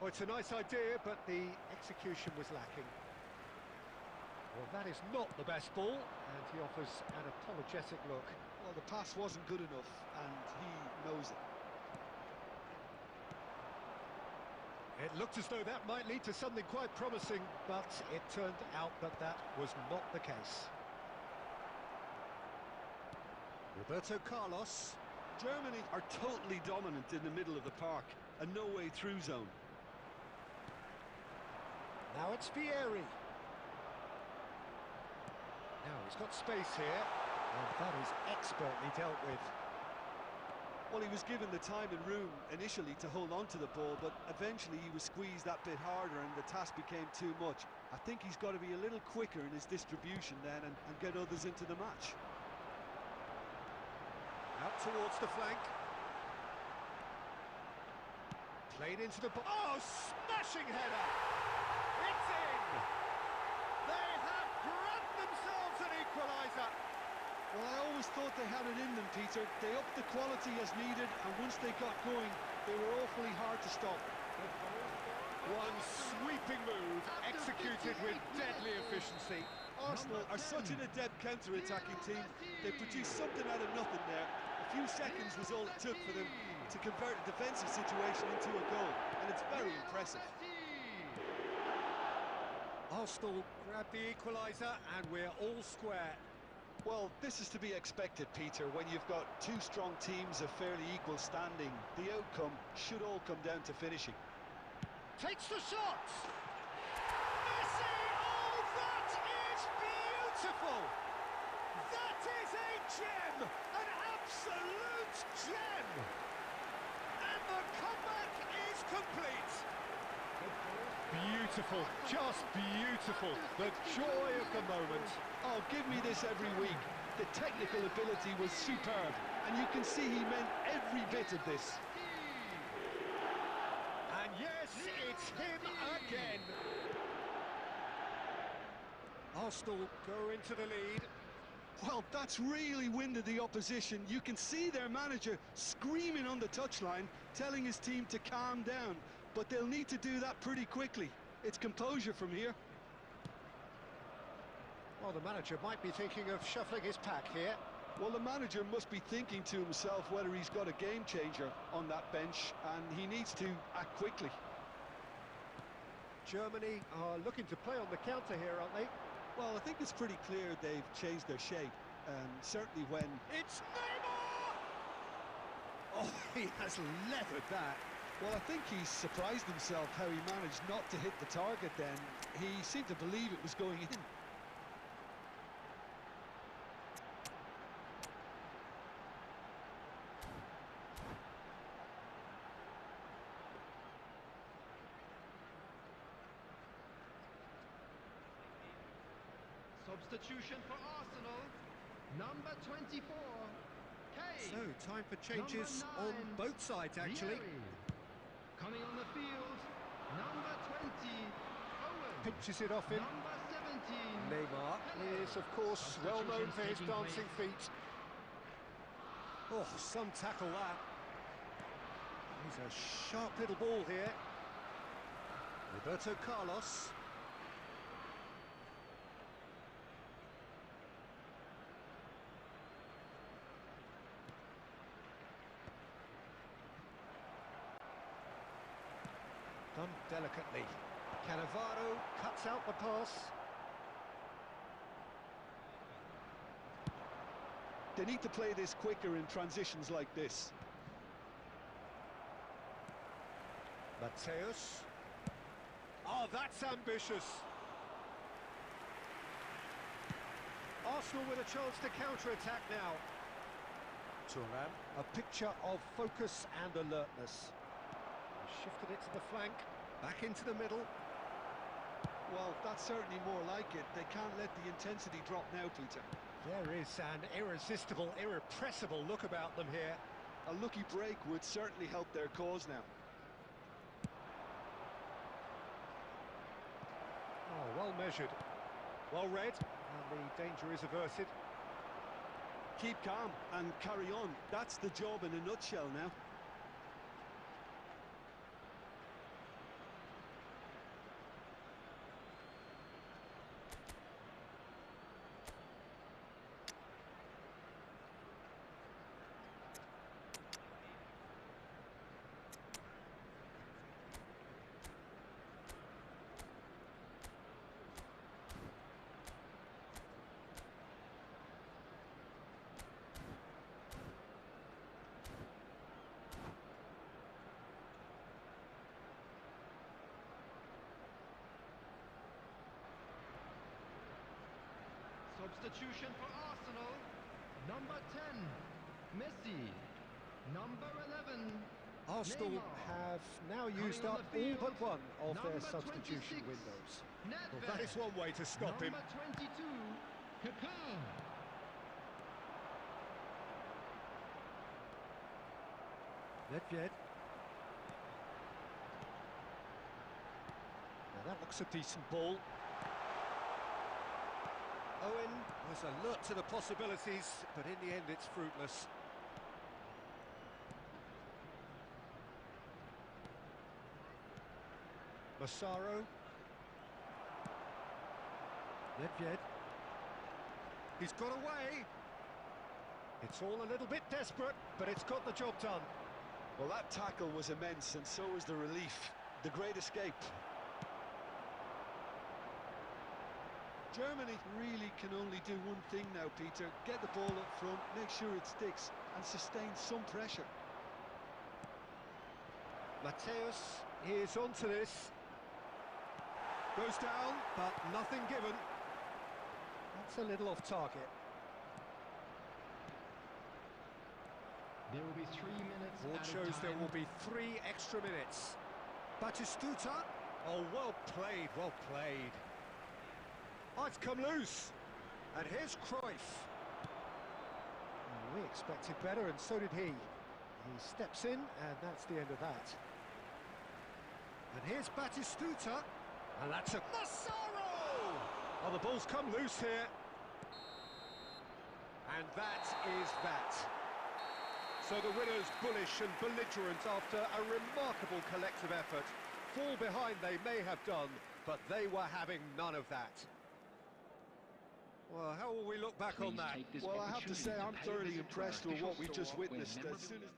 Speaker 2: Oh, it's a nice idea, but the execution was lacking. Well, that is not the best ball, and he offers an apologetic look.
Speaker 3: Well, the pass wasn't good enough, and he knows it.
Speaker 2: It looked as though that might lead to something quite promising, but it turned out that that was not the case. Roberto Carlos.
Speaker 3: Germany are totally dominant in the middle of the park, a no-way through zone.
Speaker 2: Now it's Vieri. Now he's got space here, and that is expertly dealt with.
Speaker 3: Well, he was given the time and room initially to hold on to the ball, but eventually he was squeezed that bit harder and the task became too much. I think he's got to be a little quicker in his distribution then and get others into the match.
Speaker 2: Out towards the flank. Played into the... Oh, smashing header! It's in! They have grabbed themselves an equaliser!
Speaker 3: Well, I always thought they had it in them, Peter. They upped the quality as needed, and once they got going, they were awfully hard to stop.
Speaker 2: One sweeping move, executed with deadly efficiency.
Speaker 3: Arsenal are such an adept counter-attacking team. They produced something out of nothing there. A few seconds was all it took for them to convert a defensive situation into a goal, and it's very impressive.
Speaker 2: Arsenal grabbed the equaliser, and we're all square.
Speaker 3: Well, this is to be expected, Peter. When you've got two strong teams of fairly equal standing, the outcome should all come down to finishing.
Speaker 2: Takes the shot! Messi! Oh, that is beautiful! That is a gem! An absolute gem! complete. Beautiful, just beautiful. The joy of the moment.
Speaker 3: Oh, give me this every week. The technical ability was superb, and you can see he meant every bit of this.
Speaker 2: And yes, it's him again. Arsenal go into the lead.
Speaker 3: Well, that's really winded the opposition. You can see their manager screaming on the touchline, telling his team to calm down, but they'll need to do that pretty quickly. It's composure from here.
Speaker 2: Well, the manager might be thinking of shuffling his pack here.
Speaker 3: Well, the manager must be thinking to himself whether he's got a game changer on that bench, and he needs to act quickly.
Speaker 2: Germany are looking to play on the counter here, aren't they?
Speaker 3: Well, I think it's pretty clear they've changed their shape, certainly when...
Speaker 2: It's Neymar! Oh, he has leathered that.
Speaker 3: Well, I think he's surprised himself how he managed not to hit the target then. He seemed to believe it was going in.
Speaker 4: Substitution for Arsenal, number 24, Kane.
Speaker 2: So, time for changes
Speaker 4: Number
Speaker 2: on
Speaker 4: 9,
Speaker 2: both sides, actually.
Speaker 4: Vieri. Coming on the field, number 20, Owen.
Speaker 2: Pinches it off him.
Speaker 4: Number 17,
Speaker 2: Neymar
Speaker 4: Pele.
Speaker 2: is, of course, well known for his
Speaker 4: Substitutions
Speaker 2: dancing
Speaker 4: taking
Speaker 2: feet. Oh, some tackle that. He's a sharp little ball here. Roberto Carlos. Done delicately. Cannavaro cuts out the pass.
Speaker 3: They need to play this quicker in transitions like this.
Speaker 2: Mateus. Oh, that's ambitious. Arsenal with a chance to counter-attack now. Thuram, a picture of focus and alertness. Shifted it to the flank, back into the middle.
Speaker 3: Well, that's certainly more like it. They can't let the intensity drop now, Peter.
Speaker 2: There is an irresistible, irrepressible look about them here.
Speaker 3: A lucky break would certainly help their cause now.
Speaker 2: Oh, well measured, well read, and the danger is averted.
Speaker 3: Keep calm and carry on. That's the job in a nutshell now.
Speaker 4: Substitution for Arsenal, number 10, Messi, number 11,
Speaker 2: Arsenal
Speaker 4: Neymar.
Speaker 2: have now used
Speaker 4: Coming on
Speaker 2: up
Speaker 4: the
Speaker 2: all
Speaker 4: field,
Speaker 2: but one of their
Speaker 4: number
Speaker 2: substitution
Speaker 4: 26,
Speaker 2: windows.
Speaker 4: Nedved.
Speaker 2: Well, that is one way to stop him.
Speaker 4: Number 22, Kaká.
Speaker 2: Nedved. Now that looks a decent ball. Owen was alert to the possibilities, but in the end it's fruitless. Massaro. Nedved. He's got away. It's all a little bit desperate, but it's got the job done.
Speaker 3: Well, that tackle was immense, and so was the relief. The great escape. Germany really can only do one thing now, Peter. Get the ball up front, make sure it sticks, and sustain some pressure.
Speaker 2: Mateus is onto this. Goes down, but nothing given. That's a little off target.
Speaker 4: There will be 3 minutes
Speaker 2: Board
Speaker 4: added
Speaker 2: shows there
Speaker 4: time.
Speaker 2: will be 3 extra minutes. Batistuta. Oh, well played, well played. Oh, it's come loose. And here's Cruyff. We expected better, and so did he. He steps in, and that's the end of that. And here's Batistuta. And that's a Massaro! Oh, the ball's come loose here. And that is that. So the winners bullish and belligerent after a remarkable collective effort. Fall behind they may have done, but they were having none of that. Well, how will we look back on that?
Speaker 3: Well, I have to say I'm thoroughly impressed with what we just witnessed. As soon as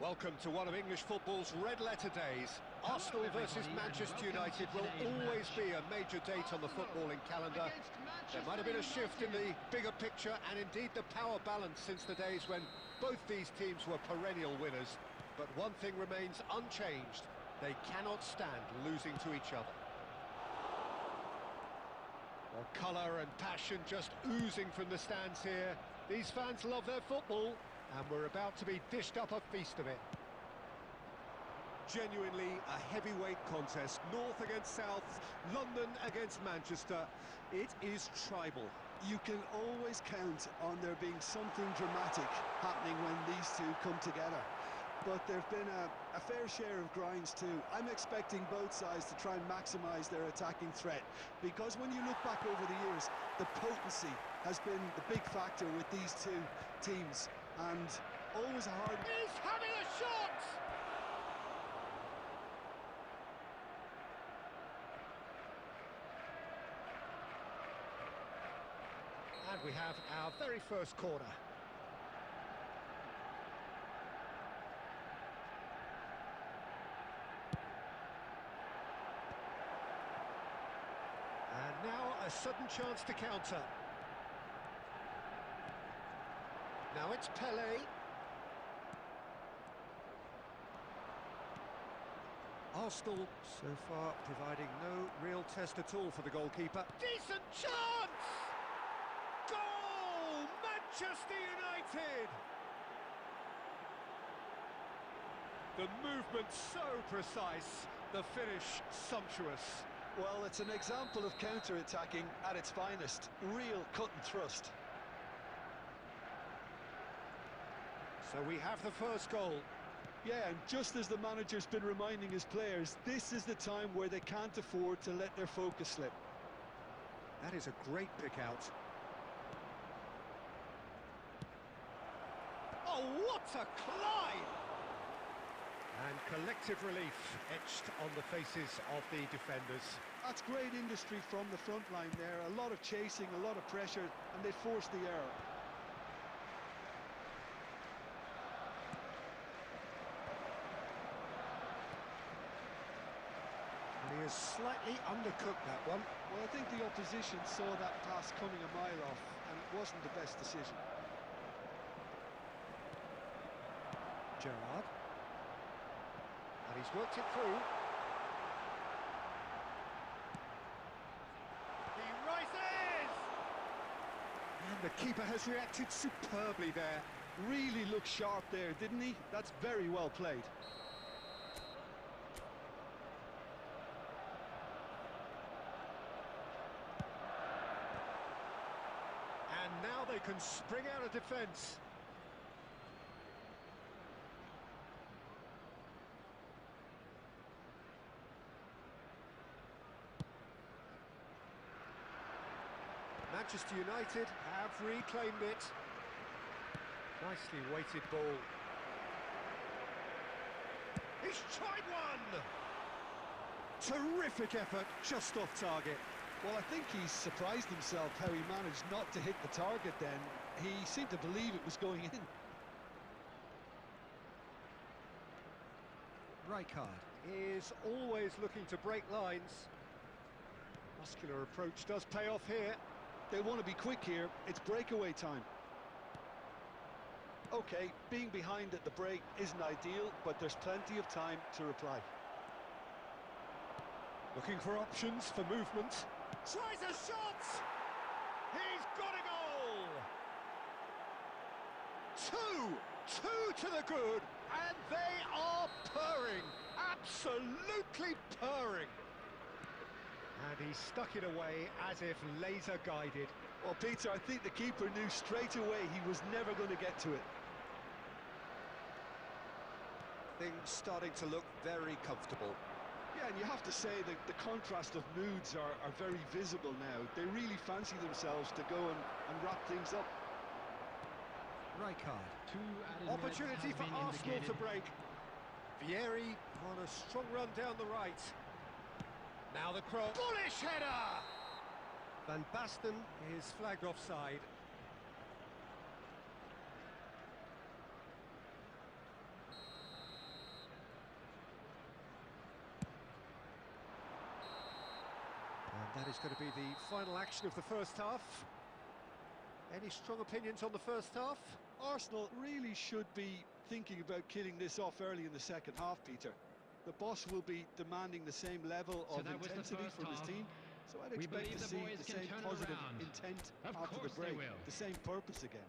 Speaker 2: Welcome to one of English football's red-letter days. Arsenal versus Manchester United will always be a major date on the footballing calendar. There might have been a shift in the bigger picture and indeed the power balance since the days when both these teams were perennial winners. But one thing remains unchanged. They cannot stand losing to each other. Well, colour and passion just oozing from the stands here. These fans love their football, and we're about to be dished up a feast of it.
Speaker 6: Genuinely a heavyweight contest, North against South, London against Manchester. It is tribal.
Speaker 3: You can always count on there being something dramatic happening when these two come together. But there've been a fair share of grinds too. I'm expecting both sides to try and maximise their attacking threat, because when you look back over the years, the potency has been the big factor with these two teams, and always a hard...
Speaker 2: He's having a shot! And we have our very first corner. And now a sudden chance to counter. Now it's Pelé. Arsenal so far providing no real test at all for the goalkeeper. Decent chance! Goal! Manchester United! The movement so precise, the finish sumptuous.
Speaker 3: Well, it's an example of counter-attacking at its finest. Real cut and thrust.
Speaker 2: So we have the first goal.
Speaker 3: Yeah, and just as the manager's been reminding his players, this is the time where they can't afford to let their focus slip.
Speaker 2: That is a great pick out. Oh, what a climb! And collective relief etched on the faces of the defenders.
Speaker 3: That's great industry from the front line there. A lot of chasing, a lot of pressure, and they forced the error.
Speaker 2: And he has slightly undercooked that one.
Speaker 3: Well, I think the opposition saw that pass coming a mile off, and it wasn't the best decision.
Speaker 2: Gerrard. And he's worked it through. He rises! And the keeper has reacted superbly there.
Speaker 3: Really looked sharp there, didn't he? That's very well played.
Speaker 2: And now they can spring out of defence. Manchester United have reclaimed it. Nicely weighted ball. He's tried one! Terrific effort, just off target.
Speaker 3: Well, I think he's surprised himself how he managed not to hit the target then. He seemed to believe it was going in.
Speaker 2: Rijkaard is always looking to break lines. Muscular approach does pay off here.
Speaker 3: They want to be quick here. It's breakaway time. Okay, being behind at the break isn't ideal, but there's plenty of time to reply.
Speaker 2: Looking for options for movement. Tries a shot! He's got a goal! Two to the good, and they are purring, absolutely purring. And he stuck it away as if laser guided.
Speaker 3: Well, Peter, I think the keeper knew straight away he was never going to get to it.
Speaker 6: Things starting to look very comfortable.
Speaker 3: Yeah, and you have to say that the contrast of moods are very visible now. They really fancy themselves to go and wrap things up.
Speaker 2: Rijkaard.
Speaker 4: Opportunity
Speaker 2: Opportunity for Arsenal to break. Vieri on a strong run down the right. Now the cross. Bullish header! Van Basten is flagged offside. That is going to be the final action of the first half. Any strong opinions on the first half?
Speaker 3: Arsenal really should be thinking about killing this off early in the second half, Peter. The boss will be demanding the same level of intensity from his team, so I'd expect to see the same positive intent after the break, the same purpose again.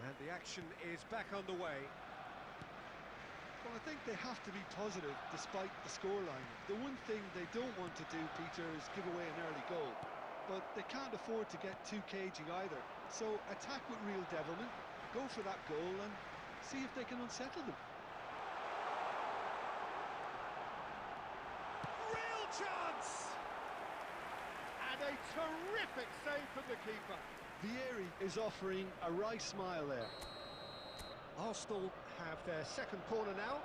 Speaker 2: And the action is back underway.
Speaker 3: Well, I think they have to be positive despite the scoreline. The one thing they don't want to do, Peter, is give away an early goal. But they can't afford to get too cagey either. So attack with real devilment, go for that goal and see if they can unsettle them.
Speaker 2: Real chance! And a terrific save from the keeper.
Speaker 3: Vieri is offering a wry smile there.
Speaker 2: Arsenal have their second corner now.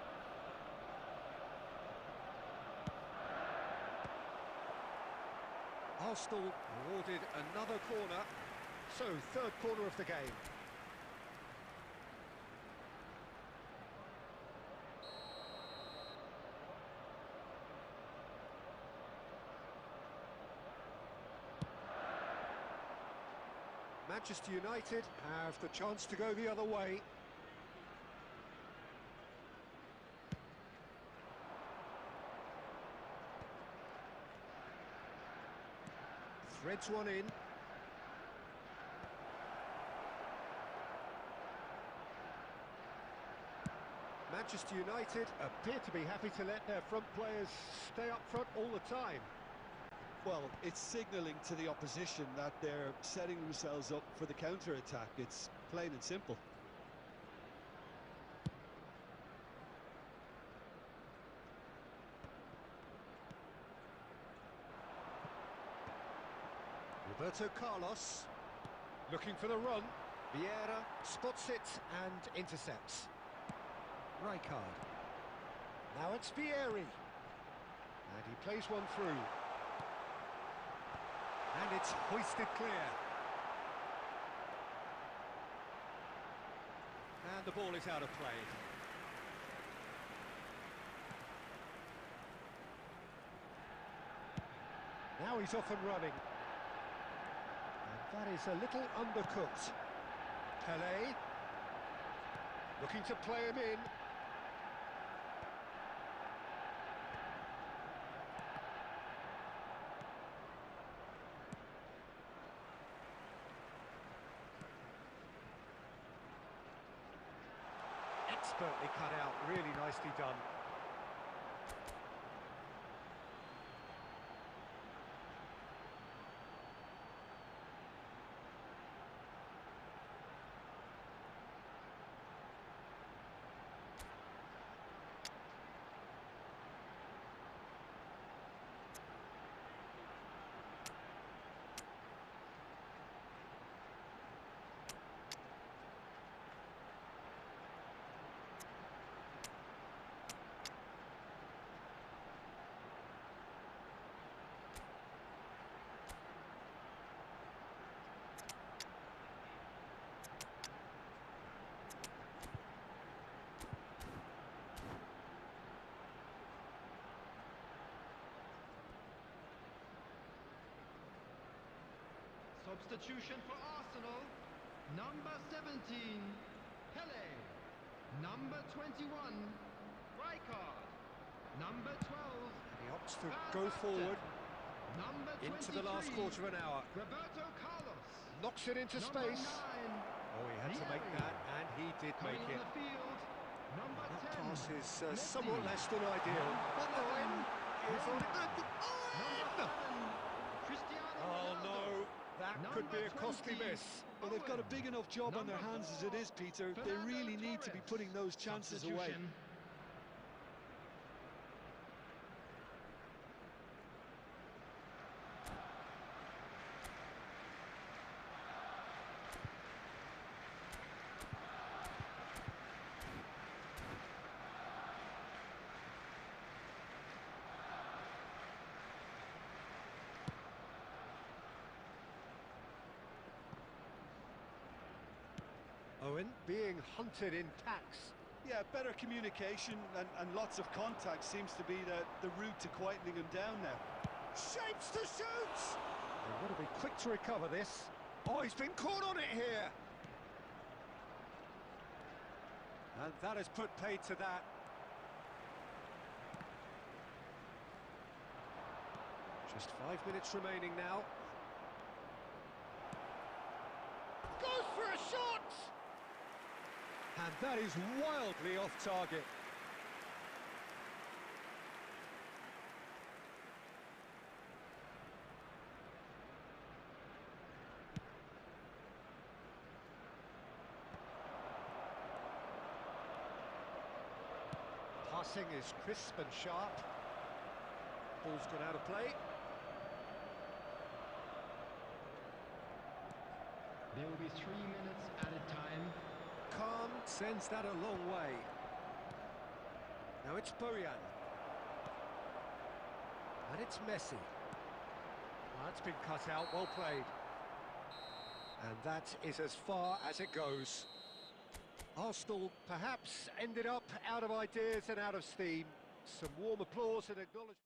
Speaker 2: Arsenal awarded another corner, so third corner of the game. Manchester United have the chance to go the other way. Threads one in. Manchester United appear to be happy to let their front players stay up front all the time.
Speaker 3: Well, it's signalling to the opposition that they're setting themselves up for the counter-attack. It's plain and simple.
Speaker 2: Roberto Carlos looking for the run. Vieira spots it and intercepts. Rijkaard. Now it's Vieri. And he plays one through. And it's hoisted clear. And the ball is out of play. Now he's off and running. And that is a little undercooked. Pelé looking to play him in. Expertly cut out, really nicely done.
Speaker 4: Substitution for Arsenal. Number 17, Pelé. Number 21, Rijkaard. Number 12,
Speaker 2: He opts to go forward
Speaker 4: Number 23,
Speaker 2: into the last quarter of an hour.
Speaker 4: Roberto Carlos.
Speaker 2: Knocks it into
Speaker 4: Number
Speaker 2: space.
Speaker 4: 9,
Speaker 2: Oh, he had to make that, and he did
Speaker 4: coming
Speaker 2: make
Speaker 4: on
Speaker 2: it.
Speaker 4: the field. Number
Speaker 2: That
Speaker 4: 10,
Speaker 2: pass is
Speaker 4: Messi.
Speaker 2: somewhat less than ideal. But the line is on it.
Speaker 4: Number 7, Cristiano
Speaker 2: Oh
Speaker 4: Ronaldo.
Speaker 2: no, that could be a costly
Speaker 4: Number 20.
Speaker 2: miss.
Speaker 3: Well, they've got a big enough job on their
Speaker 4: Number
Speaker 3: hands as
Speaker 4: 4,
Speaker 3: it is, Peter. They
Speaker 4: Fernando
Speaker 3: really need to be
Speaker 4: Torres.
Speaker 3: putting those chances away.
Speaker 4: Substitution.
Speaker 6: Owen, being hunted in packs.
Speaker 3: Yeah, better communication and lots of contact seems to be the route to quietening him down now.
Speaker 6: Shapes to shoot! They've got to be quick to recover this. Oh, he's been caught on it here! And that has put paid to that. Just 5 minutes remaining now. Goes for a shot! And that is wildly off target. Passing is crisp and sharp. Ball's gone out of play.
Speaker 4: There will be 3 minutes at a time.
Speaker 6: Calm sends that a long way. Now it's Bojan. And it's Messi. That's been cut out, well played. And that is as far as it goes. Arsenal perhaps ended up out of ideas and out of steam. Some warm applause and acknowledgement.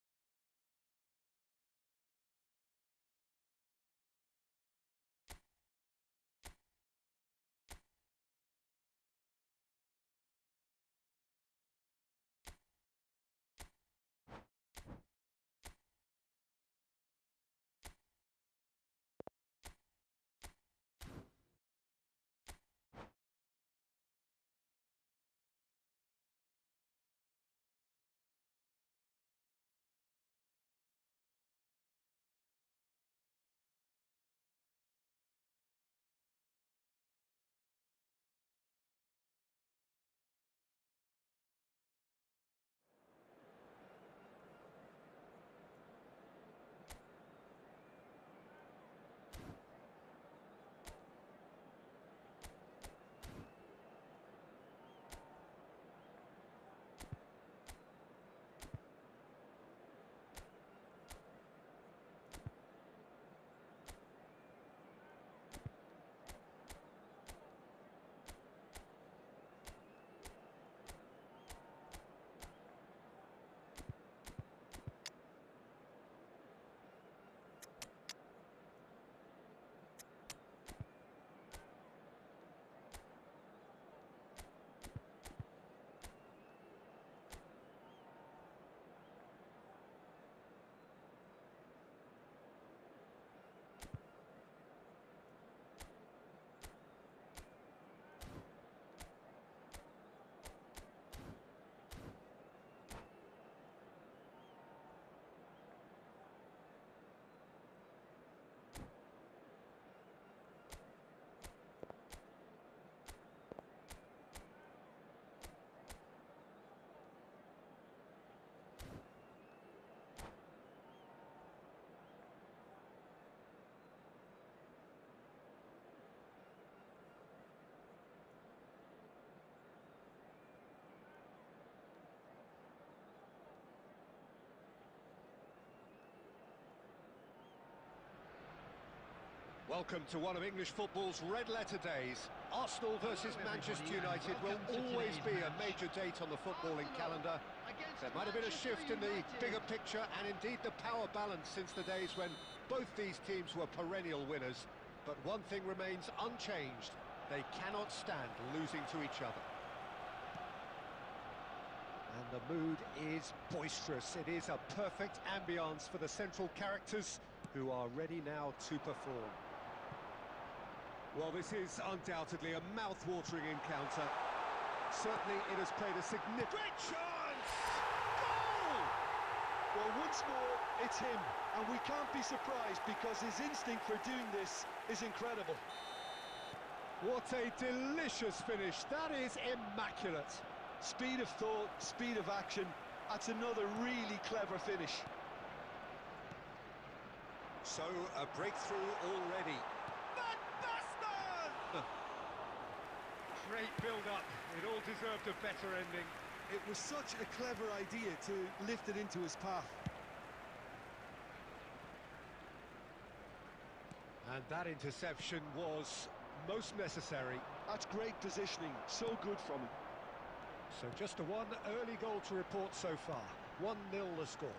Speaker 6: Welcome to one of English football's red-letter days. Arsenal versus Manchester United will always be a major date on the footballing calendar. There might have been a shift in the bigger picture and indeed the power balance since the days when both these teams were perennial winners. But one thing remains unchanged. They cannot stand losing to each other. And the mood is boisterous. It is a perfect ambience for the central characters who are ready now to perform. Well, this is undoubtedly a mouth-watering encounter. Certainly it has played a significant... Great chance! Goal!
Speaker 3: Well, once more, it's him, and we can't be surprised because his instinct for doing this is incredible.
Speaker 6: What a delicious finish. That is immaculate.
Speaker 3: Speed of thought, speed of action. That's another really clever finish.
Speaker 6: So, a breakthrough already. Great build-up. It all deserved a better ending.
Speaker 3: It was such a clever idea to lift it into his path.
Speaker 6: And that interception was most necessary.
Speaker 3: That's great positioning, so good from him.
Speaker 6: So just a one early goal to report so far. 1-0 the score.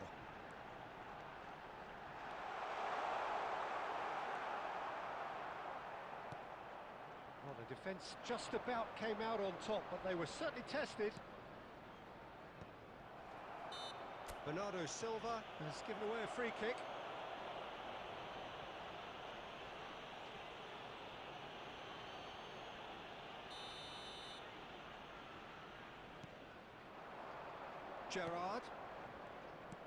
Speaker 6: Well, the defence just about came out on top, but they were certainly tested. Bernardo Silva has given away a free kick. Gerrard.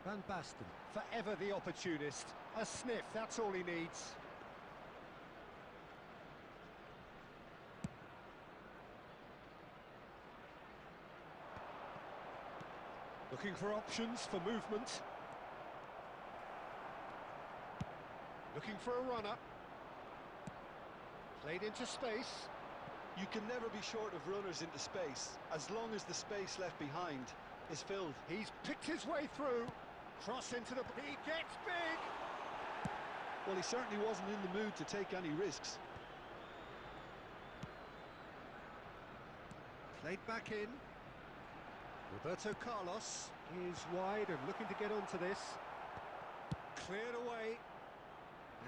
Speaker 6: Van Basten, forever the opportunist. A sniff, that's all he needs. Looking for options for movement. Looking for a runner. Played into space.
Speaker 3: You can never be short of runners into space, as long as the space left behind is filled.
Speaker 6: He's picked his way through. Cross into the... He gets big!
Speaker 3: Well, he certainly wasn't in the mood to take any risks.
Speaker 6: Played back in. Roberto Carlos is wide and looking to get onto this. Cleared away.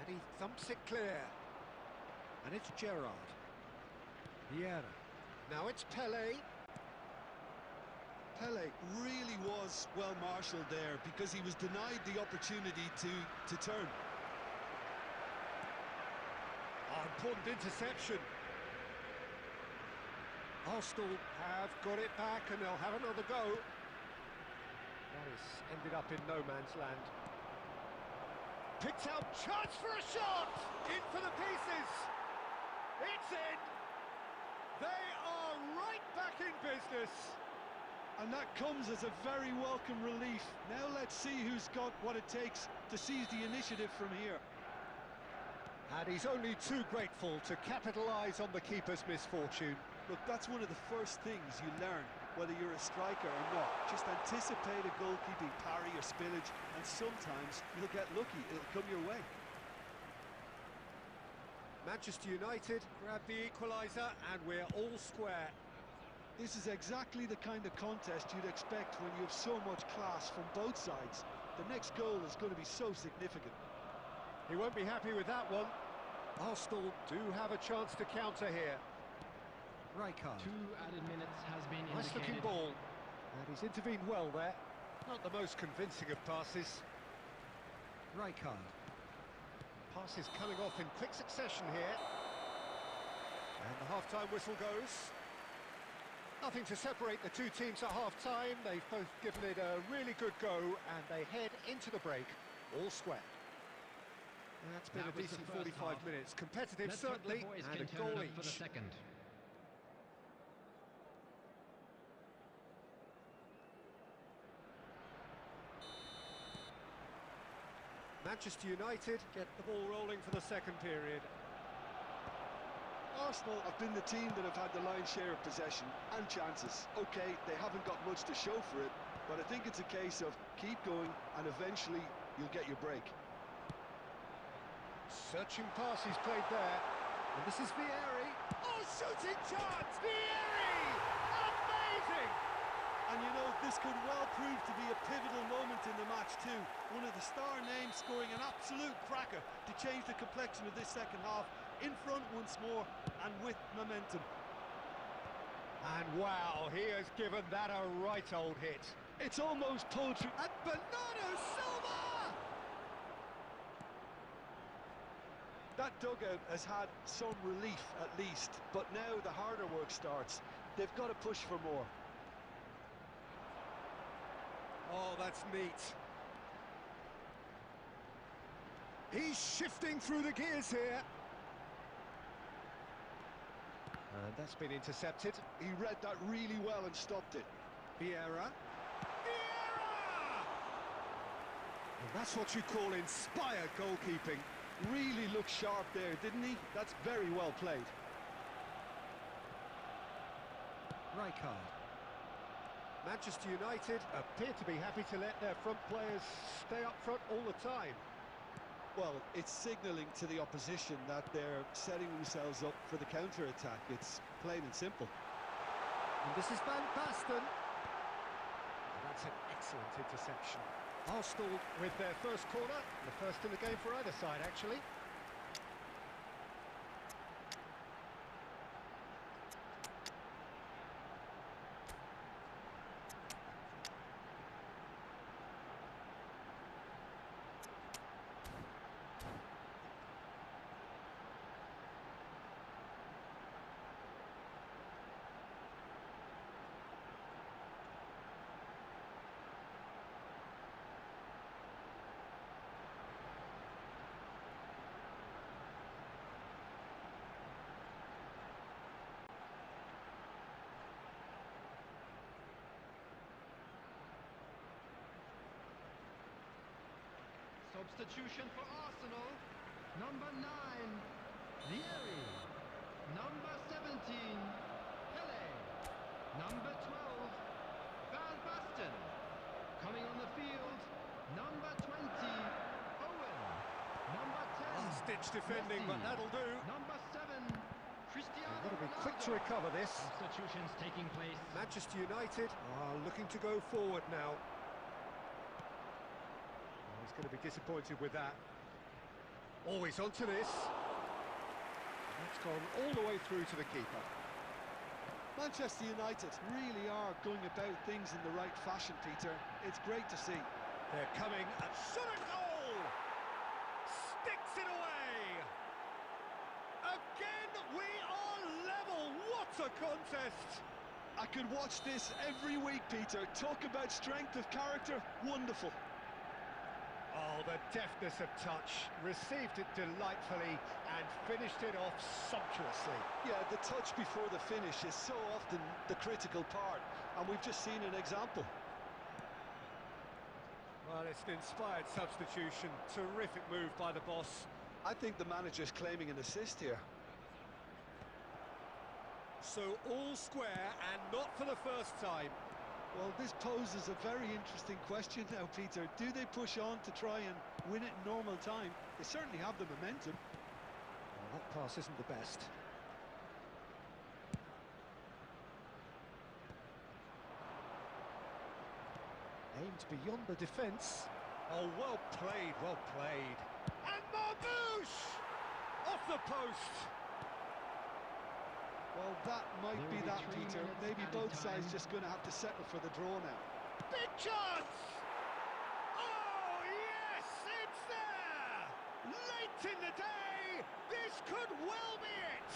Speaker 6: And he thumps it clear. And it's Gerrard. Vieira. Now it's Pelé.
Speaker 3: Pelé really was well marshalled there because he was denied the opportunity to turn.
Speaker 6: Oh, important interception. Arsenal have got it back and they'll have another go. That has ended up in no man's land. Picked out, chance for a shot! In for the pieces! It's in! They are right back in business!
Speaker 3: And that comes as a very welcome relief. Now let's see who's got what it takes to seize the initiative from here.
Speaker 6: And he's only too grateful to capitalise on the keeper's misfortune.
Speaker 3: Look, that's one of the first things you learn, whether you're a striker or not. Just anticipate a goalkeeping parry or spillage, and sometimes you'll get lucky, it'll come your way.
Speaker 6: Manchester United grab the equaliser, and we're all square.
Speaker 3: This is exactly the kind of contest you'd expect when you have so much class from both sides. The next goal is going to be so significant.
Speaker 6: He won't be happy with that one. Arsenal do have a chance to counter here. Rijkaard.
Speaker 4: 2 added minutes has been
Speaker 6: Nice looking
Speaker 4: indicated.
Speaker 6: ball. And he's intervened well there. Not the most convincing of passes. Rijkaard. Passes coming off in quick succession here. And the half-time whistle goes. Nothing to separate the two teams at half-time. They've both given it a really good go, and they head into the break, all square. That's been
Speaker 4: That
Speaker 6: a
Speaker 4: was the
Speaker 6: decent
Speaker 4: first
Speaker 6: 45
Speaker 4: half.
Speaker 6: minutes. Competitive,
Speaker 4: Let's hope the
Speaker 6: certainly,
Speaker 4: boys
Speaker 6: and
Speaker 4: can
Speaker 6: a
Speaker 4: turn
Speaker 6: goal
Speaker 4: it up for the
Speaker 6: each.
Speaker 4: second.
Speaker 6: Manchester United get the ball rolling for the second period.
Speaker 3: Arsenal have been the team that have had the lion's share of possession and chances. Okay, they haven't got much to show for it, but I think it's a case of keep going and eventually you'll get your break.
Speaker 6: Searching pass he's played there. And this is Vieira. Oh, shooting chance! Vieira! Amazing!
Speaker 3: And you know, this could well prove to be a pivotal moment in the match too. One of the star names scoring an absolute cracker to change the complexion of this second half. In front once more and with momentum.
Speaker 6: And wow, he has given that a right old hit.
Speaker 3: It's almost poetry.
Speaker 6: And Bernardo Silva!
Speaker 3: That dugout has had some relief at least, but now the harder work starts. They've got to push for more.
Speaker 6: Oh, that's neat. He's shifting through the gears here. And that's been intercepted.
Speaker 3: He read that really well and stopped it.
Speaker 6: Vieira. Vieira! And that's what you call inspired goalkeeping.
Speaker 3: Really looked sharp there, didn't he? That's very well played.
Speaker 6: Rijkaard. Manchester United appear to be happy to let their front players stay up front all the time.
Speaker 3: Well, it's signalling to the opposition that they're setting themselves up for the counter-attack. It's plain and simple.
Speaker 2: And this is Van Basten. That's an excellent interception. Arsenal with their first corner, the first in the game for either side, actually.
Speaker 4: Substitution for Arsenal. Number 9, Vieri. Number 17, Pele. Number 12, Van Basten. Coming on the field, number 20, Owen. Number 10,
Speaker 2: Last-ditch defending,
Speaker 4: Messi.
Speaker 2: but that'll do.
Speaker 4: Number 7, Cristiano
Speaker 2: They've got to be quick to
Speaker 4: Ronaldo.
Speaker 2: recover this.
Speaker 4: Substitutions taking place.
Speaker 2: Manchester United are looking to go forward now. He's going to be disappointed with that. Always onto this. That's gone all the way through to the keeper.
Speaker 3: Manchester United really are going about things in the right fashion, Peter. It's great to see.
Speaker 2: They're coming and shot a goal! Sticks it away! Again, we are level! What a contest!
Speaker 3: I could watch this every week, Peter. Talk about strength of character. Wonderful.
Speaker 2: Oh, the deftness of touch, received it delightfully and finished it off sumptuously.
Speaker 3: Yeah, the touch before the finish is so often the critical part, and we've just seen an example.
Speaker 2: Well, it's an inspired substitution, terrific move by the boss.
Speaker 3: I think the manager's claiming an assist here.
Speaker 2: So all square and not for the first time.
Speaker 3: Well, this poses a very interesting question now, Peter. Do they push on to try and win it in normal time? They certainly have the momentum.
Speaker 2: Well, that pass isn't the best. Aimed beyond the defence. Oh, well played, well played. And Marmouche! Off the post!
Speaker 3: Well, that might
Speaker 4: There
Speaker 3: be
Speaker 4: will be
Speaker 3: that,
Speaker 4: 3
Speaker 3: Peter.
Speaker 4: minutes
Speaker 3: Maybe
Speaker 4: added
Speaker 3: both
Speaker 4: time.
Speaker 3: sides just going to have to settle for the draw now.
Speaker 2: Big chance! Oh, yes, it's there! Late in the day, this could well be it!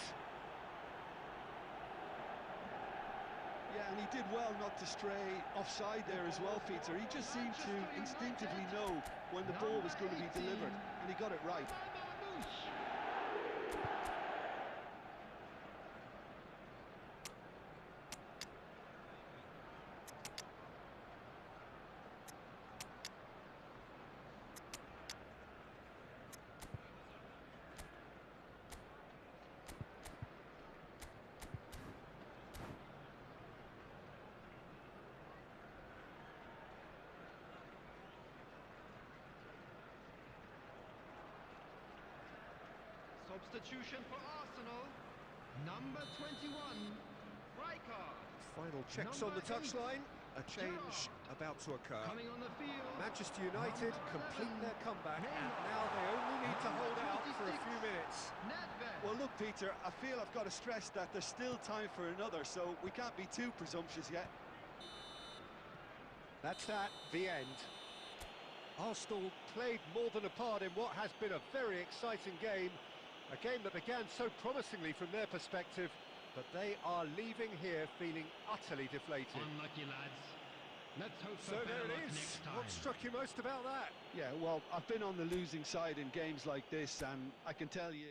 Speaker 3: Yeah, and he did well not to stray offside there as well, Peter. He just seemed to instinctively know when the ball was going to be delivered, and he got it right.
Speaker 4: Substitution for Arsenal. Number 21, Rijkaard.
Speaker 2: Final checks on the touchline. A change about to occur.
Speaker 4: Coming on the field.
Speaker 2: Manchester United complete their comeback, and now they only need to hold out for a few minutes.
Speaker 4: Nedved.
Speaker 3: Well, look, Peter, I feel I've got to stress that there's still time for another, so we can't be too presumptuous yet.
Speaker 2: That's that, the end. Arsenal played more than a part in what has been a very exciting game. A game that began so promisingly from their perspective, but they are leaving here feeling utterly deflated.
Speaker 4: Unlucky lads. Let's hope
Speaker 2: So
Speaker 4: for better
Speaker 2: there
Speaker 4: luck
Speaker 2: it is.
Speaker 4: next time.
Speaker 2: What struck you most about that?
Speaker 3: Yeah, well, I've been on the losing side in games like this, and I can tell you...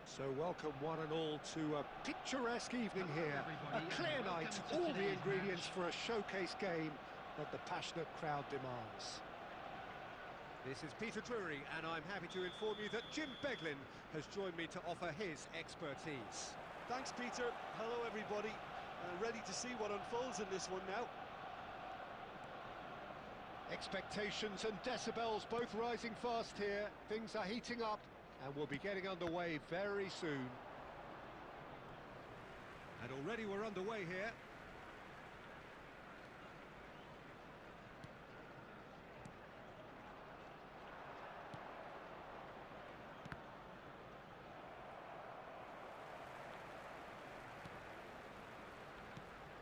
Speaker 6: So welcome one and all to a picturesque evening here. A clear night, all the ingredients for a showcase game that the passionate crowd demands. This is Peter Drury, and I'm happy to inform you that Jim Beglin has joined me to offer his expertise.
Speaker 3: Thanks, Peter. Hello, everybody. Ready to see what unfolds in this one now.
Speaker 6: Expectations and decibels both rising fast here. Things are heating up, and we'll be getting underway very soon. And already we're underway here.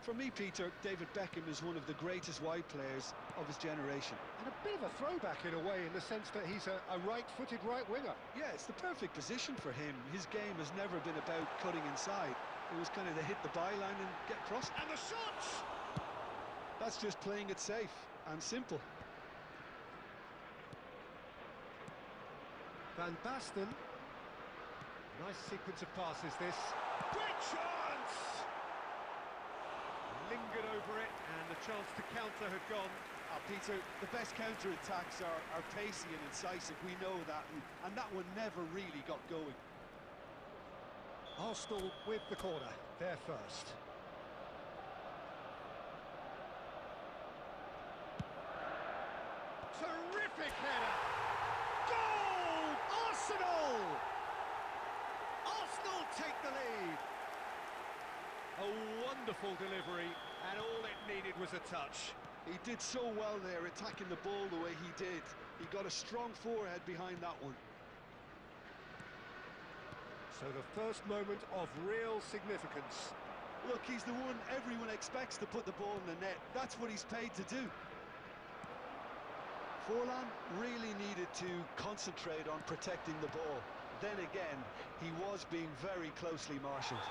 Speaker 3: For me, Peter, David Beckham is one of the greatest wide players of his generation.
Speaker 6: And a bit of a throwback in a way, in the sense that he's a right-footed right winger.
Speaker 3: Yeah, it's the perfect position for him. His game has never been about cutting inside. It was kind of to hit the byline and get crossed.
Speaker 6: And the shots!
Speaker 3: That's just playing it safe and simple.
Speaker 6: Van Basten. Nice sequence of passes, this. Great chance! Lingered over it, and the chance to counter had gone.
Speaker 3: Peter, the best counter-attacks are pacey and incisive, we know that, and that one never really got going.
Speaker 6: Arsenal with the corner, there first. Terrific header! Goal! Arsenal! Arsenal take the lead! A wonderful delivery, and all it needed was a touch.
Speaker 3: He did so well there, attacking the ball the way he did. He got a strong forehead behind that one.
Speaker 6: So the first moment of real significance.
Speaker 3: Look, he's the one everyone expects to put the ball in the net. That's what he's paid to do. Forlan really needed to concentrate on protecting the ball. Then again, he was being very closely marshalled.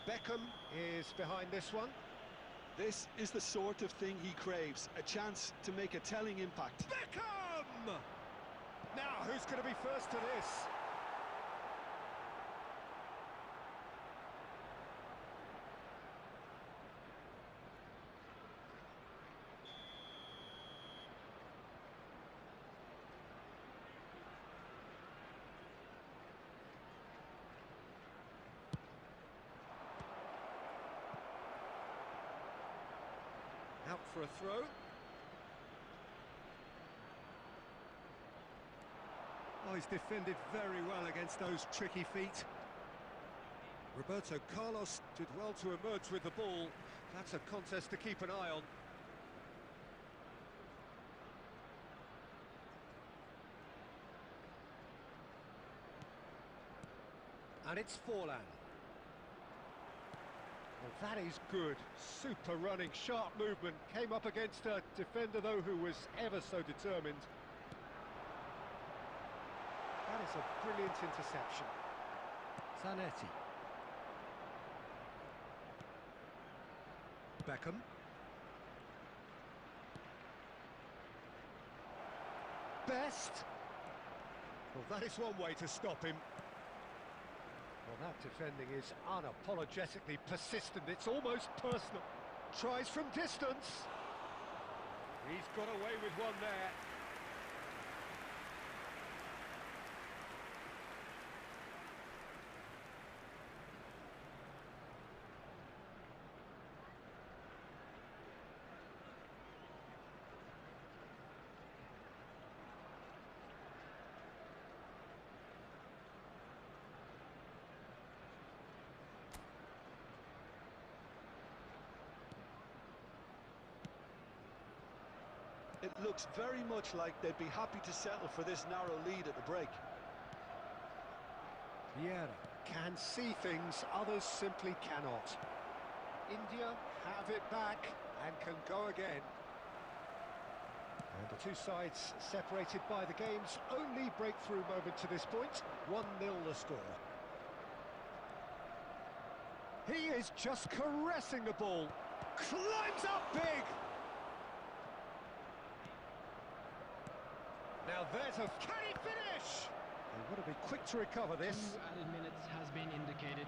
Speaker 6: Beckham is behind this one.
Speaker 3: This is the sort of thing he craves, a chance to make a telling impact.
Speaker 6: Beckham! Now, who's going to be first to this? Out for a throw. Oh, he's defended very well against those tricky feet. Roberto Carlos did well to emerge with the ball. That's a contest to keep an eye on. And it's Forlan. Well, that is good. Super running, sharp movement. Came up against a defender, though, who was ever so determined. That is a brilliant interception. Zanetti. Beckham. Best. Well, that is one way to stop him. Well, that defending is unapologetically persistent. It's almost personal. Tries from distance. He's got away with one there.
Speaker 3: It looks very much like they'd be happy to settle for this narrow lead at the break.
Speaker 6: Vieira can see things others simply cannot. India have it back and can go again. And the two sides separated by the game's only breakthrough moment to this point. 1-0 the score.
Speaker 2: He is just caressing the ball. Climbs up big. Now there's a... Can he finish? They've got to be quick to recover this.
Speaker 4: 2 added minutes has been indicated.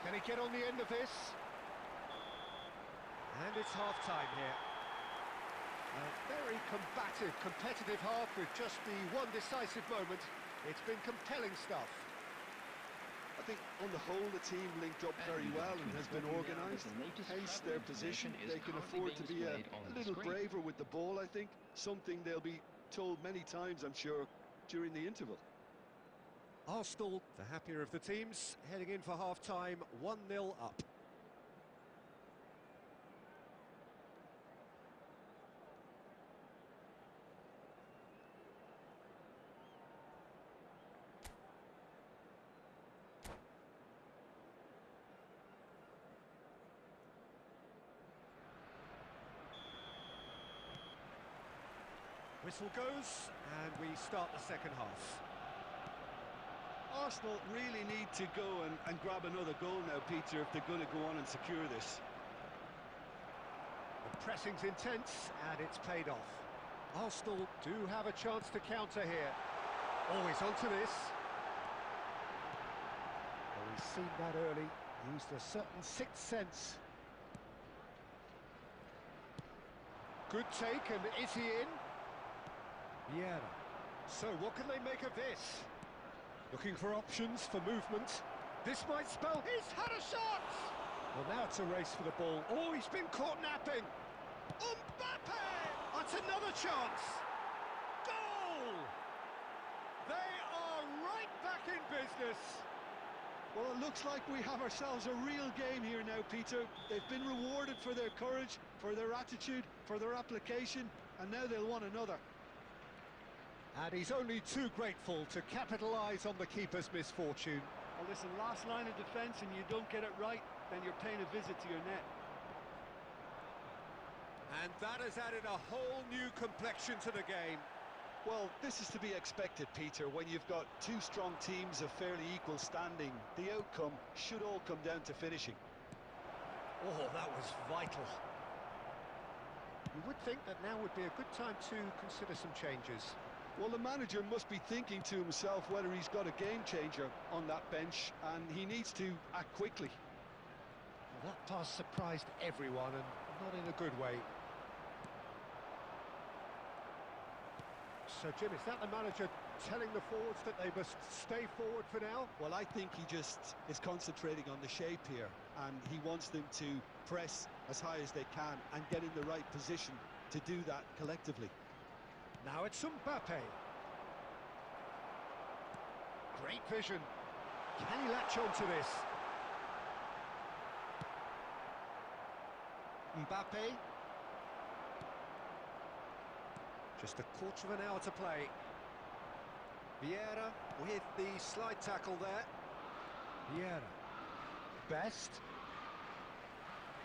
Speaker 2: Can he get on the end of this? And it's half-time here. A very combative, competitive half with just the one decisive moment. It's been compelling stuff.
Speaker 3: I think on the whole the team linked up very well and has been organised. Hence their position. They can afford to be a little braver with the ball, I think. Something they'll be told many times, I'm sure, during the interval.
Speaker 2: Arsenal, the happier of the teams, heading in for half-time, 1-0 up. Whistle goes, and we start the second half.
Speaker 3: Arsenal really need to go and grab another goal now, Peter, if they're going to go on and secure this.
Speaker 2: The pressing's intense, and it's paid off. Arsenal do have a chance to counter here. Always onto this. Well, he's seen that early, used a certain sixth sense. Good take, and is he in? Vieira. So what can they make of this? Looking for options for movement. This might spell... He's had a shot! Well, now it's a race for the ball. Oh, he's been caught napping. Mbappe! That's another chance. Goal! They are right back in business.
Speaker 3: Well, it looks like we have ourselves a real game here now, Peter. They've been rewarded for their courage, for their attitude, for their application, and now they'll want another.
Speaker 2: And he's only too grateful to capitalise on the keeper's misfortune.
Speaker 3: Well, listen, last line of defence and you don't get it right, then you're paying a visit to your net.
Speaker 2: And that has added a whole new complexion to the game.
Speaker 3: Well, this is to be expected, Peter, when you've got two strong teams of fairly equal standing. The outcome should all come down to finishing.
Speaker 2: Oh, that was vital. You would think that now would be a good time to consider some changes.
Speaker 3: Well, the manager must be thinking to himself whether he's got a game changer on that bench, and he needs to act quickly.
Speaker 2: Well, that pass surprised everyone, and not in a good way. So, Jim, is that the manager telling the forwards that they must stay forward for now?
Speaker 3: Well, I think he just is concentrating on the shape here, and he wants them to press as high as they can and get in the right position to do that collectively.
Speaker 2: Now it's Mbappe. Great vision. Can he latch on to this? Mbappe. Just a quarter of an hour to play. Vieira with the slide tackle there. Vieira. Best.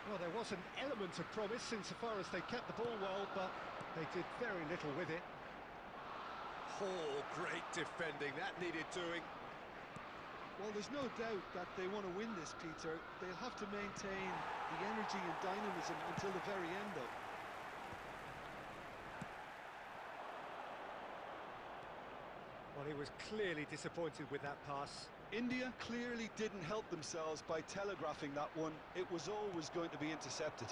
Speaker 2: Well, there was an element of promise insofar as they kept the ball well, but they did very little with it. Oh, great defending. That needed doing.
Speaker 3: Well, there's no doubt that they want to win this, Peter. They'll have to maintain the energy and dynamism until the very end, though.
Speaker 2: Well, he was clearly disappointed with that pass.
Speaker 3: India clearly didn't help themselves by telegraphing that one. It was always going to be intercepted.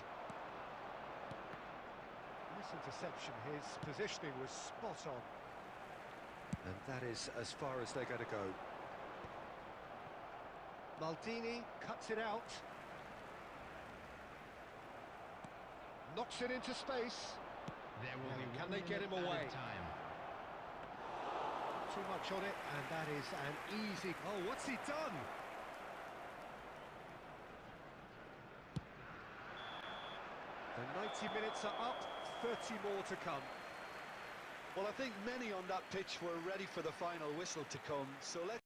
Speaker 2: This interception, his positioning was spot on. And that is as far as they're going to go. Maldini cuts it out. Knocks it into space.
Speaker 4: There will be
Speaker 2: can they get him away?
Speaker 4: Time.
Speaker 2: Too much on it, and that is an easy... Oh, what's he done? The 90 minutes are up, 30 more to come.
Speaker 3: Well, I think many on that pitch were ready for the final whistle to come, so let's...